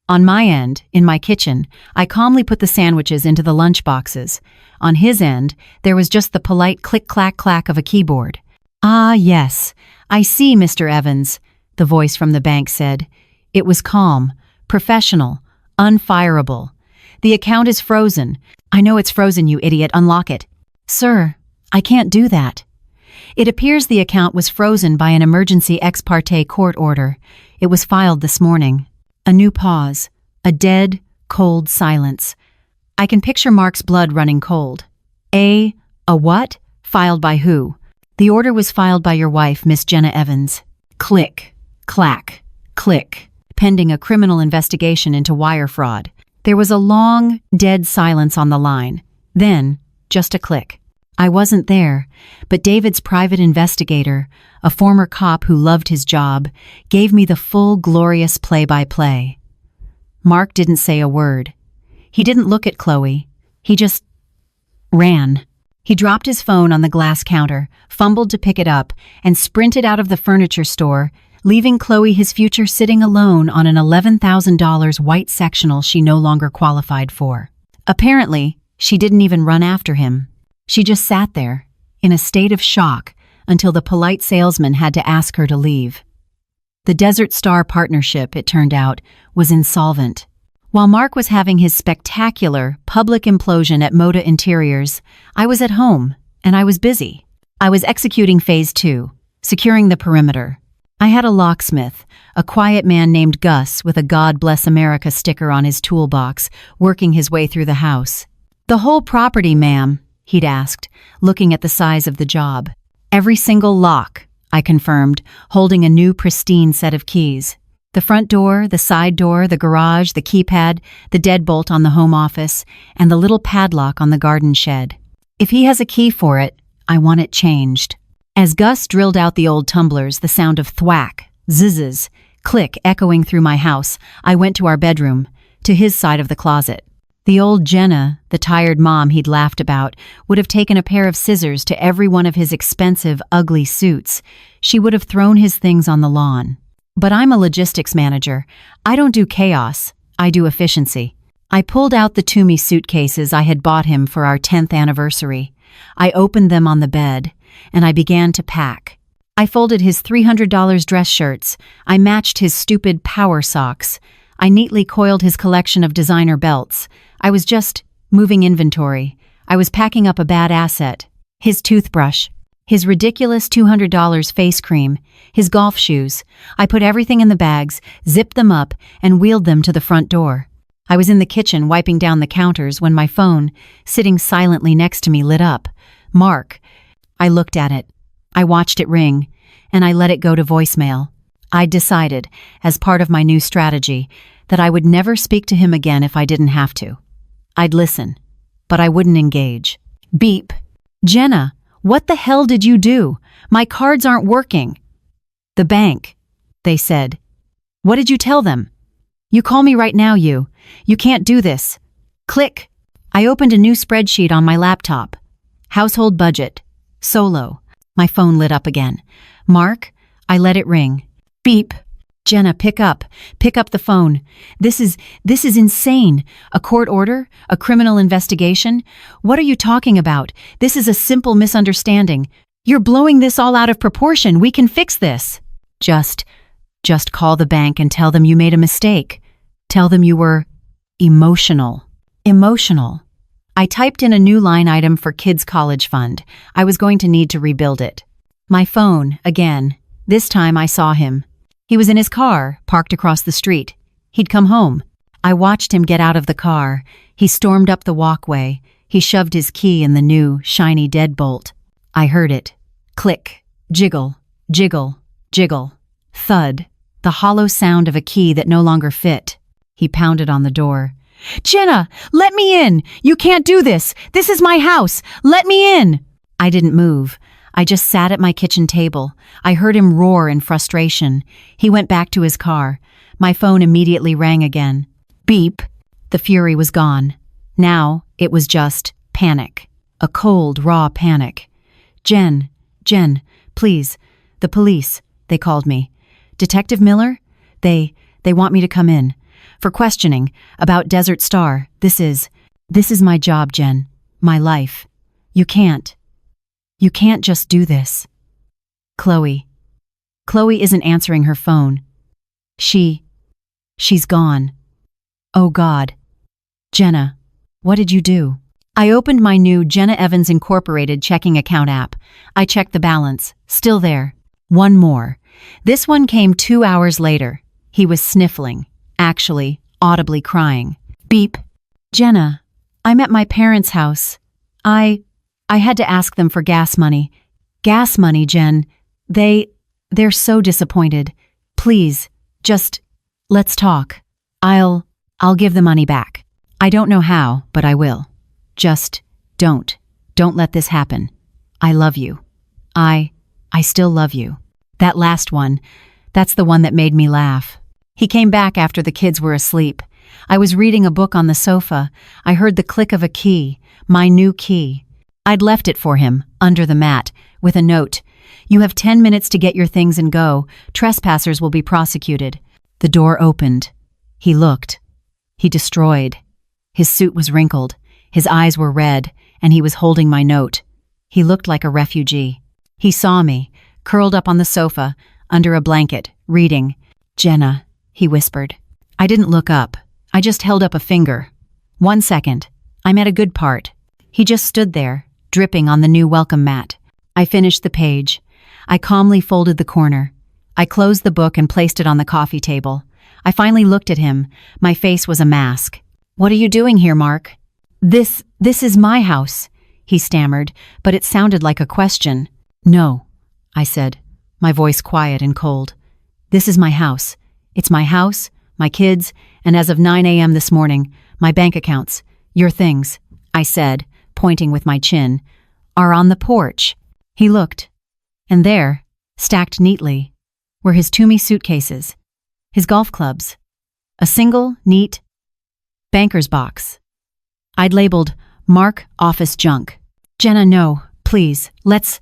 On my end, in my kitchen, I calmly put the sandwiches into the lunch boxes. On his end, there was just the polite click-clack-clack of a keyboard. Ah, yes. I see, Mr. Evans, the voice from the bank said. It was calm, professional, unfireable. The account is frozen. I know it's frozen, you idiot. Unlock it. Sir, I can't do that. It appears the account was frozen by an emergency ex parte court order. It was filed this morning. A new pause. A dead, cold silence. I can picture Mark's blood running cold. A what? Filed by who? The order was filed by your wife, Miss Jenna Evans. Click, clack, click. Pending a criminal investigation into wire fraud. There was a long, dead silence on the line. Then, just a click. I wasn't there, but David's private investigator, a former cop who loved his job, gave me the full, glorious play-by-play. Mark didn't say a word. He didn't look at Chloe. He just ran. He dropped his phone on the glass counter, fumbled to pick it up, and sprinted out of the furniture store, leaving Chloe his future sitting alone on an $11,000 white sectional she no longer qualified for. Apparently, she didn't even run after him. She just sat there, in a state of shock, until the polite salesman had to ask her to leave. The Desert Star partnership, it turned out, was insolvent. While Mark was having his spectacular public implosion at Moda Interiors, I was at home, and I was busy. I was executing Phase 2, securing the perimeter. I had a locksmith, a quiet man named Gus with a God Bless America sticker on his toolbox, working his way through the house. The whole property, ma'am, he'd asked, looking at the size of the job. Every single lock, I confirmed, holding a new pristine set of keys. The front door, the side door, the garage, the keypad, the deadbolt on the home office, and the little padlock on the garden shed. If he has a key for it, I want it changed. As Gus drilled out the old tumblers, the sound of thwack, zizzes, click echoing through my house, I went to our bedroom, to his side of the closet. The old Jenna, the tired mom he'd laughed about, would have taken a pair of scissors to every one of his expensive, ugly suits. She would have thrown his things on the lawn. But I'm a logistics manager. I don't do chaos, I do efficiency. I pulled out the Toomey suitcases I had bought him for our 10th anniversary. I opened them on the bed, and I began to pack. I folded his $300 dress shirts. I matched his stupid power socks. I neatly coiled his collection of designer belts. I was just moving inventory. I was packing up a bad asset. His toothbrush. His ridiculous $200 face cream. His golf shoes. I put everything in the bags, zipped them up, and wheeled them to the front door. I was in the kitchen wiping down the counters when my phone, sitting silently next to me, lit up. Mark. I looked at it. I watched it ring, and I let it go to voicemail. I'd decided, as part of my new strategy, that I would never speak to him again if I didn't have to. I'd listen, but I wouldn't engage. Beep. Jenna, what the hell did you do? My cards aren't working. The bank, they said. What did you tell them? You call me right now, you. You can't do this. Click. I opened a new spreadsheet on my laptop. Household budget. Solo. My phone lit up again. Mark, I let it ring. Beep. Jenna, pick up the phone. This is insane. A court order? A criminal investigation? What are you talking about? This is a simple misunderstanding. You're blowing this all out of proportion. We can fix this. Just call the bank and tell them you made a mistake. Tell them you were emotional. Emotional. I typed in a new line item for kids' college fund. I was going to need to rebuild it. My phone, again. This time I saw him. He was in his car, parked across the street. He'd come home. I watched him get out of the car. He stormed up the walkway. He shoved his key in the new, shiny deadbolt. I heard it. Click. Jiggle. Jiggle. Jiggle. Thud. The hollow sound of a key that no longer fit. He pounded on the door. "Jenna, let me in! You can't do this! This is my house! Let me in!" I didn't move. I just sat at my kitchen table. I heard him roar in frustration. He went back to his car. My phone immediately rang again. Beep. The fury was gone. Now it was just panic. A cold, raw panic. Jen, please. The police, they called me. Detective Miller? They want me to come in. For questioning about Desert Star. This is my job, Jen. My life. You can't just do this. Chloe isn't answering her phone. She's gone. Oh God. Jenna, what did you do? I opened my new Jenna Evans Incorporated checking account app. I checked the balance. Still there. One more. This one came 2 hours later. He was sniffling. Actually, audibly crying. Beep. Jenna, I'm at my parents' house. I had to ask them for gas money. Gas money, Jen. They're so disappointed. Please, just, let's talk. I'll give the money back. I don't know how, but I will. Just, don't let this happen. I love you. I still love you. That last one, that's the one that made me laugh. He came back after the kids were asleep. I was reading a book on the sofa. I heard the click of a key, my new key. I'd left it for him, under the mat, with a note. You have 10 minutes to get your things and go. Trespassers will be prosecuted. The door opened. He looked. He destroyed. His suit was wrinkled. His eyes were red, and he was holding my note. He looked like a refugee. He saw me, curled up on the sofa, under a blanket, reading. Jenna, he whispered. I didn't look up. I just held up a finger. 1 second. I'm at a good part. He just stood there, dripping on the new welcome mat. I finished the page. I calmly folded the corner. I closed the book and placed it on the coffee table. I finally looked at him. My face was a mask. What are you doing here, Mark? This is my house, he stammered, but it sounded like a question. No, I said, my voice quiet and cold. This is my house. It's my house, my kids, and as of 9 a.m. this morning, my bank accounts, your things, I said, pointing with my chin, are on the porch. He looked, and there, stacked neatly, were his Toomey suitcases, his golf clubs, a single, neat banker's box. I'd labeled, Mark Office Junk. Jenna, no, please, let's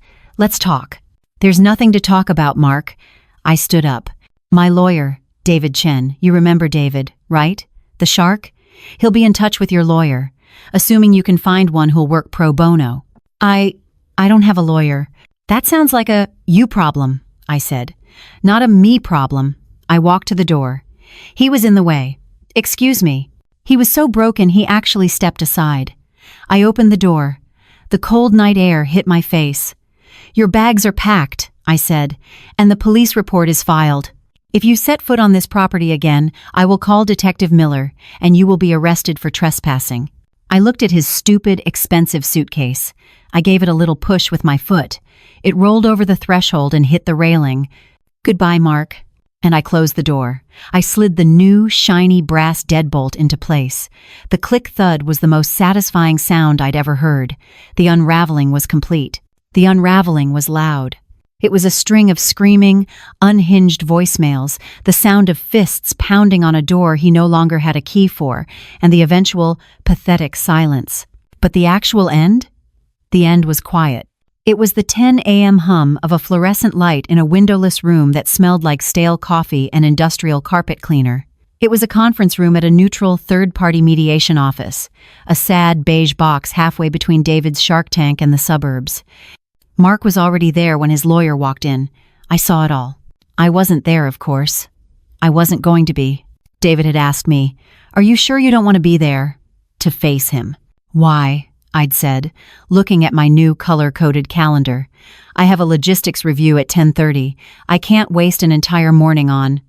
talk. There's nothing to talk about, Mark. I stood up. My lawyer, David Chen, you remember David, right? The shark? He'll be in touch with your lawyer, assuming you can find one who'll work pro bono. I don't have a lawyer. That sounds like a you problem, I said. Not a me problem. I walked to the door. He was in the way. Excuse me. He was so broken he actually stepped aside. I opened the door. The cold night air hit my face. Your bags are packed, I said, and the police report is filed. If you set foot on this property again, I will call Detective Miller, and you will be arrested for trespassing. I looked at his stupid, expensive suitcase. I gave it a little push with my foot. It rolled over the threshold and hit the railing. Goodbye, Mark. And I closed the door. I slid the new, shiny brass deadbolt into place. The click thud was the most satisfying sound I'd ever heard. The unraveling was complete. The unraveling was loud. It was a string of screaming, unhinged voicemails, the sound of fists pounding on a door he no longer had a key for, and the eventual, pathetic silence. But the actual end? The end was quiet. It was the 10 a.m. hum of a fluorescent light in a windowless room that smelled like stale coffee and industrial carpet cleaner. It was a conference room at a neutral third-party mediation office, a sad beige box halfway between David's Shark Tank and the suburbs. Mark was already there when his lawyer walked in. I saw it all. I wasn't there, of course. I wasn't going to be. David had asked me, "Are you sure you don't want to be there?" To face him. Why? I'd said, looking at my new color-coded calendar. I have a logistics review at 10:30. I can't waste an entire morning on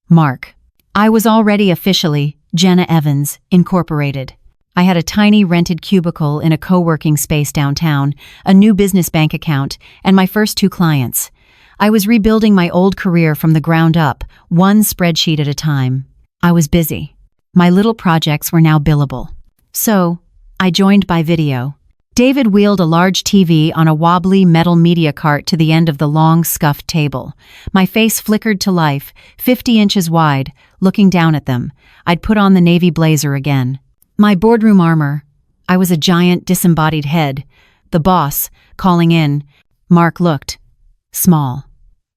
Mark. I was already officially Jenna Evans, Incorporated. I had a tiny rented cubicle in a co-working space downtown, a new business bank account, and my first 2 clients. I was rebuilding my old career from the ground up, one spreadsheet at a time. I was busy. My little projects were now billable. So, I joined by video. David wheeled a large TV on a wobbly metal media cart to the end of the long, scuffed table. My face flickered to life, 50 inches wide, looking down at them. I'd put on the navy blazer again. My boardroom armor. I was a giant, disembodied head. The boss, calling in. Mark looked. Small.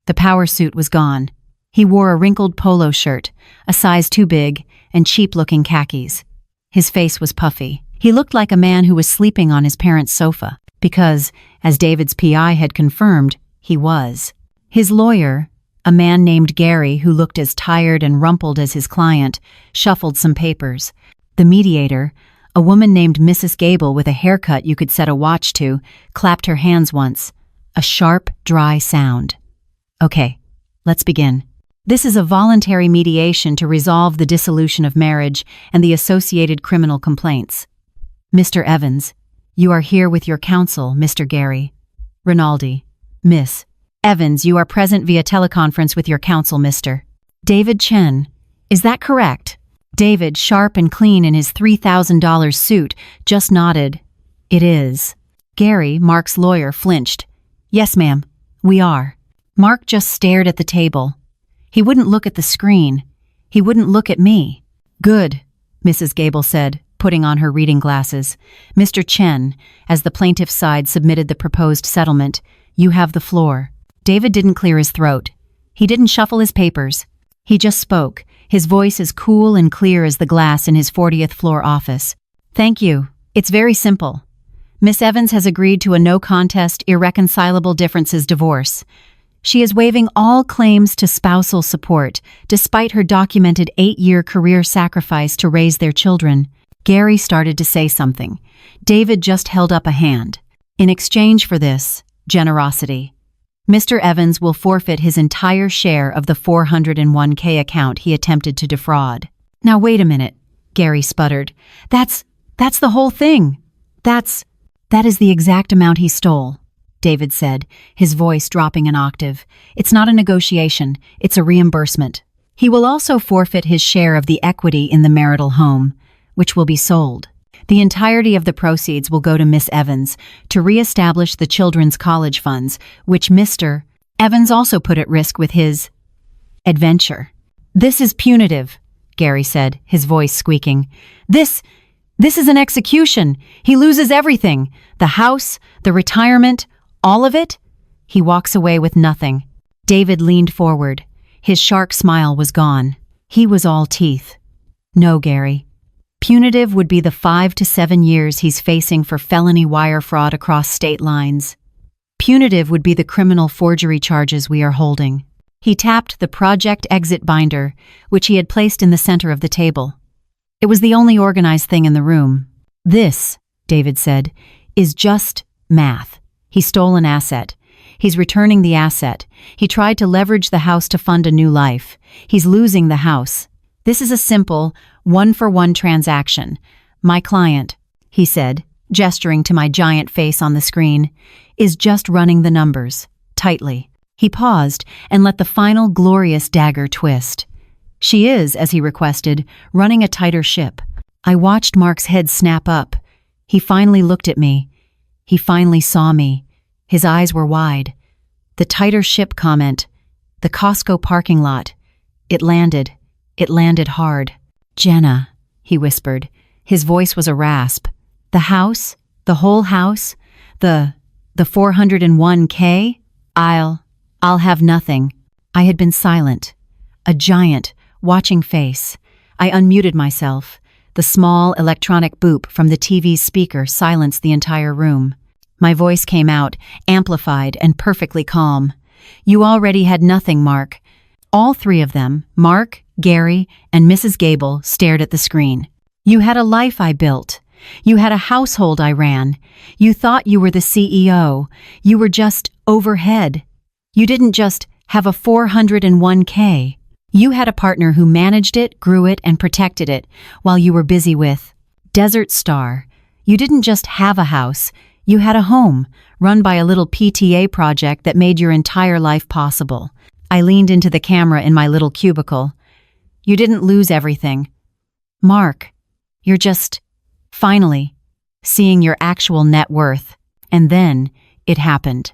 The power suit was gone. He wore a wrinkled polo shirt, a size too big, and cheap-looking khakis. His face was puffy. He looked like a man who was sleeping on his parents' sofa, because, as David's PI had confirmed, he was. His lawyer, a man named Gary who looked as tired and rumpled as his client, shuffled some papers. The mediator, a woman named Mrs. Gable with a haircut you could set a watch to, clapped her hands once. A sharp, dry sound. Okay, let's begin. This is a voluntary mediation to resolve the dissolution of marriage and the associated criminal complaints. Mr. Evans, you are here with your counsel, Mr. Gary. Rinaldi. Miss. Evans, you are present via teleconference with your counsel, Mr. David Chen. Is that correct? David, sharp and clean in his $3,000 suit, just nodded. It is. Gary, Mark's lawyer, flinched. Yes, ma'am. We are. Mark just stared at the table. He wouldn't look at the screen. He wouldn't look at me. Good, Mrs. Gable said, putting on her reading glasses. Mr. Chen, as the plaintiff's side submitted the proposed settlement, you have the floor. David didn't clear his throat. He didn't shuffle his papers. He just spoke, his voice as cool and clear as the glass in his 40th floor office. Thank you. It's very simple. Miss Evans has agreed to a no-contest, irreconcilable differences divorce. She is waiving all claims to spousal support, despite her documented 8-year career sacrifice to raise their children. Gary started to say something. David just held up a hand. In exchange for this, generosity. Mr. Evans will forfeit his entire share of the 401k account he attempted to defraud. Now wait a minute, Gary sputtered. That's the whole thing. That is the exact amount he stole, David said, his voice dropping an octave. It's not a negotiation, it's a reimbursement. He will also forfeit his share of the equity in the marital home, which will be sold. The entirety of the proceeds will go to Miss Evans to reestablish the children's college funds, which Mr. Evans also put at risk with his adventure. This is punitive, Gary said, his voice squeaking. This is an execution. He loses everything. The house, the retirement, all of it. He walks away with nothing. David leaned forward. His shark smile was gone. He was all teeth. No, Gary. Punitive would be the 5 to 7 years he's facing for felony wire fraud across state lines. Punitive would be the criminal forgery charges we are holding. He tapped the Project Exit binder, which he had placed in the center of the table. It was the only organized thing in the room. This, David said, is just math. He stole an asset. He's returning the asset. He tried to leverage the house to fund a new life. He's losing the house. This is a simple, one-for-one transaction. My client, he said, gesturing to my giant face on the screen, is just running the numbers, tightly. He paused and let the final glorious dagger twist. She is, as he requested, running a tighter ship. I watched Mark's head snap up. He finally looked at me. He finally saw me. His eyes were wide. The tighter ship comment. The Costco parking lot. It landed. It landed hard. Jenna, he whispered. His voice was a rasp. The house? The whole house? The 401k? I'll have nothing. I had been silent. A giant, watching face. I unmuted myself. The small electronic boop from the TV's speaker silenced the entire room. My voice came out, amplified and perfectly calm. You already had nothing, Mark. All 3 of them, Mark, Gary, and Mrs. Gable, stared at the screen. You had a life I built. You had a household I ran. You thought you were the CEO. You were just overhead. You didn't just have a 401k. You had a partner who managed it, grew it, and protected it while you were busy with Desert Star. You didn't just have a house. You had a home, run by a little PTA project that made your entire life possible. I leaned into the camera in my little cubicle. You didn't lose everything. Mark, you're just, finally, seeing your actual net worth. And then, it happened.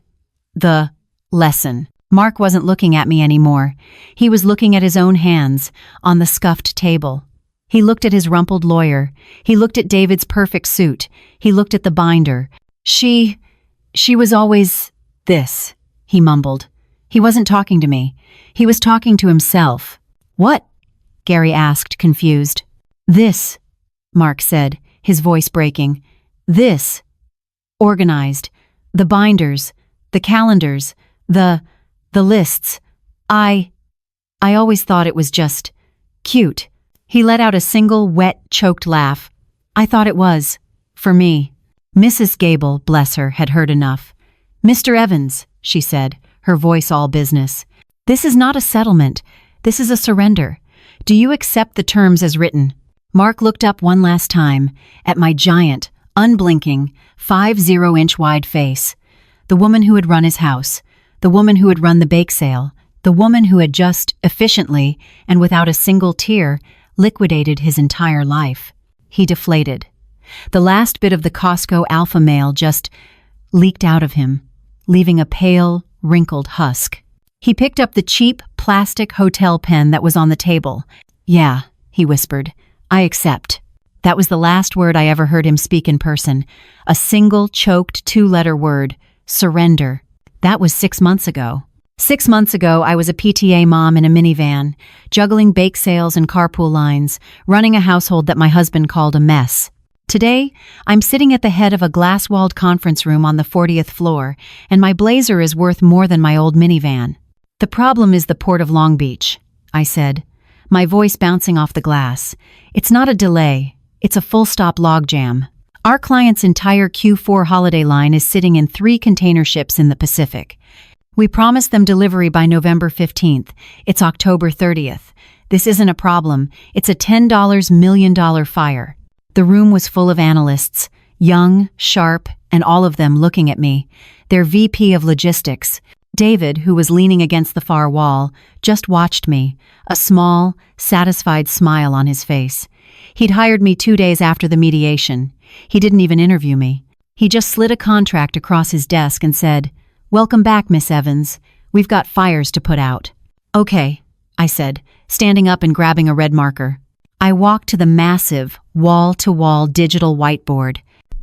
The lesson. Mark wasn't looking at me anymore. He was looking at his own hands, on the scuffed table. He looked at his rumpled lawyer. He looked at David's perfect suit. He looked at the binder. She was always this, he mumbled. He wasn't talking to me. He was talking to himself. What? Gary asked, confused. This, Mark said, his voice breaking. This. Organized. The binders. The calendars. The lists. I always thought it was just cute. He let out a single, wet, choked laugh. I thought it was. For me. Mrs. Gable, bless her, had heard enough. Mr. Evans, she said, her voice all business. This is not a settlement. This is a surrender. Do you accept the terms as written? Mark looked up one last time at my giant, unblinking, 50-inch wide face. The woman who had run his house. The woman who had run the bake sale. The woman who had just, efficiently, and without a single tear, liquidated his entire life. He deflated. The last bit of the Costco alpha male just leaked out of him, leaving a pale, wrinkled husk. He picked up the cheap, plastic hotel pen that was on the table. Yeah, he whispered, I accept. That was the last word I ever heard him speak in person. A single, choked, two-letter word. Surrender. That was 6 months ago. 6 months ago, I was a PTA mom in a minivan, juggling bake sales and carpool lines, running a household that my husband called a mess. Today, I'm sitting at the head of a glass-walled conference room on the 40th floor, and my blazer is worth more than my old minivan. The problem is the Port of Long Beach, I said, my voice bouncing off the glass. It's not a delay. It's a full-stop logjam. Our client's entire Q4 holiday line is sitting in 3 container ships in the Pacific. We promised them delivery by November 15th. It's October 30th. This isn't a problem. It's a $10 million fire. The room was full of analysts, young, sharp, and all of them looking at me. Their VP of logistics, David, who was leaning against the far wall, just watched me, a small, satisfied smile on his face. He'd hired me 2 days after the mediation. He didn't even interview me. He just slid a contract across his desk and said, "Welcome back, Miss Evans. We've got fires to put out." "Okay," I said, standing up and grabbing a red marker. I walked to the massive, wall-to-wall digital whiteboard.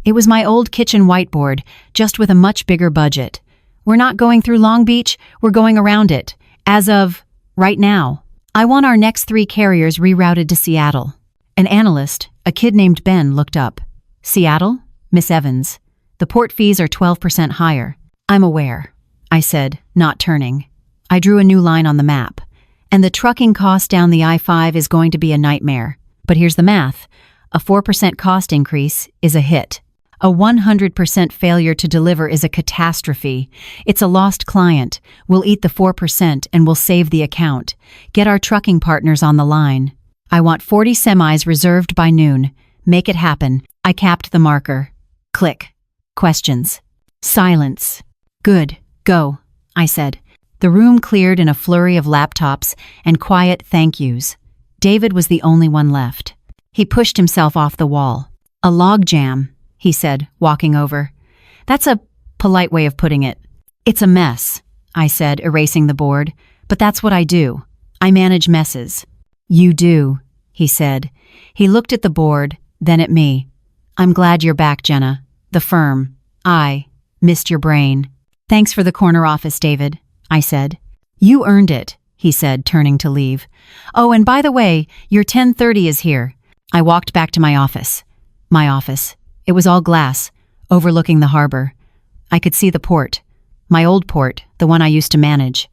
It was my old kitchen whiteboard, just with a much bigger budget. We're not going through Long Beach, we're going around it. As of right now. I want our next 3 carriers rerouted to Seattle. An analyst, a kid named Ben, looked up. "Seattle? Miss Evans. The port fees are 12% higher." "I'm aware," I said, not turning. I drew a new line on the map. "And the trucking cost down the I-5 is going to be a nightmare. But here's the math. A 4% cost increase is a hit. A 100% failure to deliver is a catastrophe. It's a lost client. We'll eat the 4% and we'll save the account. Get our trucking partners on the line. I want 40 semis reserved by noon. Make it happen." I capped the marker. Click. Questions. Silence. "Good. Go," I said. The room cleared in a flurry of laptops and quiet thank yous. David was the only one left. He pushed himself off the wall. "A logjam," he said, walking over. "That's a polite way of putting it." "It's a mess," I said, erasing the board. "But that's what I do. I manage messes." "You do," he said. He looked at the board, then at me. "I'm glad you're back, Jenna. The firm. I missed your brain." "Thanks for the corner office, David," I said. "You earned it," he said, turning to leave. "Oh, and by the way, your 10:30 is here." I walked back to my office. My office. It was all glass, overlooking the harbor. I could see the port. My old port, the one I used to manage.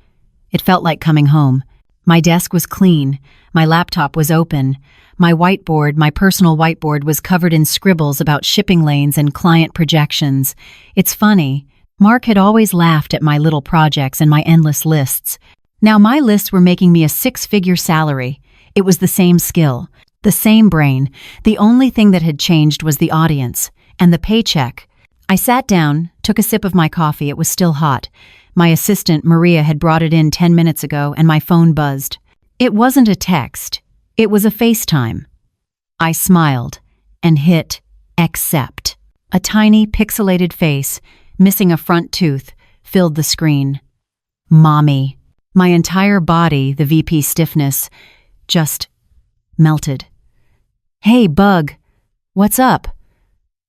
It felt like coming home. My desk was clean. My laptop was open. My personal whiteboard, was covered in scribbles about shipping lanes and client projections. It's funny. Mark had always laughed at my little projects and my endless lists. Now my lists were making me a six-figure salary. It was the same skill, the same brain. The only thing that had changed was the audience and the paycheck. I sat down, took a sip of my coffee. It was still hot. My assistant, Maria, had brought it in 10 minutes ago, and my phone buzzed. It wasn't a text. It was a FaceTime. I smiled and hit accept. A tiny, pixelated face, missing a front tooth, filled the screen. Mommy. My entire body, the VP stiffness, just melted. Hey, Bug. What's up?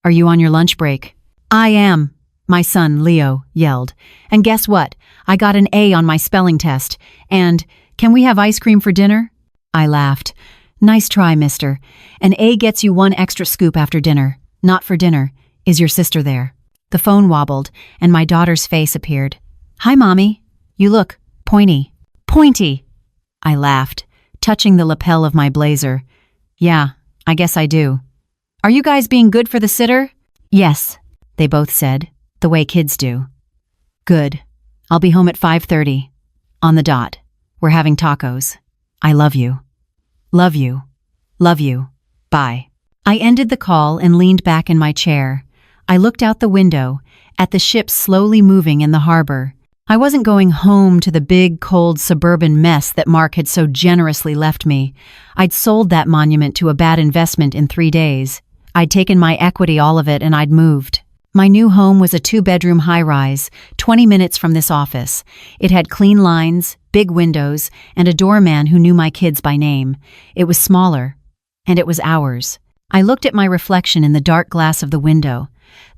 Are you on your lunch break? I am, my son, Leo, yelled. And guess what? I got an A on my spelling test. And, can we have ice cream for dinner? I laughed. Nice try, mister. An A gets you one extra scoop after dinner. Not for dinner. Is your sister there? The phone wobbled, and my daughter's face appeared. Hi, Mommy. You look pointy. Pointy! I laughed, touching the lapel of my blazer. Yeah, I guess I do. Are you guys being good for the sitter? Yes, they both said, the way kids do. Good. I'll be home at 5:30. On the dot. We're having tacos. I love you. Love you. Love you. Bye. I ended the call and leaned back in my chair. I looked out the window, at the ships slowly moving in the harbor. I wasn't going home to the big, cold suburban mess that Mark had so generously left me. I'd sold that monument to a bad investment in 3 days. I'd taken my equity, all of it, and I'd moved. My new home was a 2-bedroom high-rise, 20 minutes from this office. It had clean lines, big windows, and a doorman who knew my kids by name. It was smaller, and it was ours. I looked at my reflection in the dark glass of the window.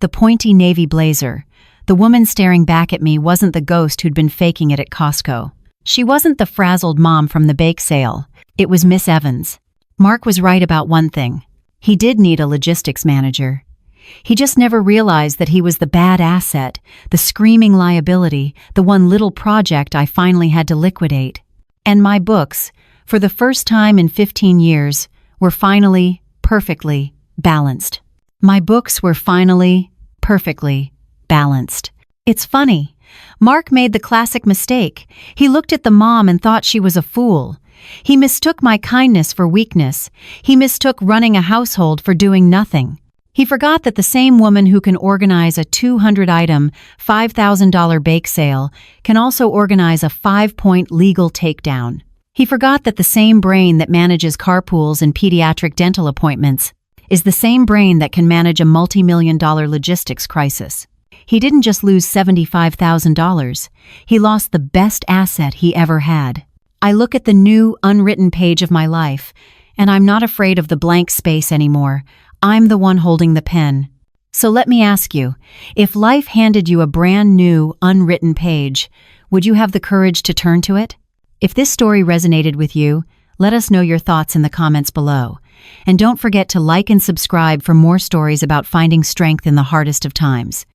The pointy navy blazer. The woman staring back at me wasn't the ghost who'd been faking it at Costco. She wasn't the frazzled mom from the bake sale. It was Miss Evans. Mark was right about one thing. He did need a logistics manager. He just never realized that he was the bad asset, the screaming liability, the one little project I finally had to liquidate. And my books, for the first time in 15 years, were finally, perfectly balanced. My books were finally, perfectly balanced. It's funny. Mark made the classic mistake. He looked at the mom and thought she was a fool. He mistook my kindness for weakness. He mistook running a household for doing nothing. He forgot that the same woman who can organize a 200-item, $5,000 bake sale can also organize a 5-point legal takedown. He forgot that the same brain that manages carpools and pediatric dental appointments is the same brain that can manage a multi-million-dollar logistics crisis. He didn't just lose $75,000. He lost the best asset he ever had. I look at the new, unwritten page of my life, and I'm not afraid of the blank space anymore. I'm the one holding the pen. So let me ask you, if life handed you a brand new, unwritten page, would you have the courage to turn to it? If this story resonated with you, let us know your thoughts in the comments below. And don't forget to like and subscribe for more stories about finding strength in the hardest of times.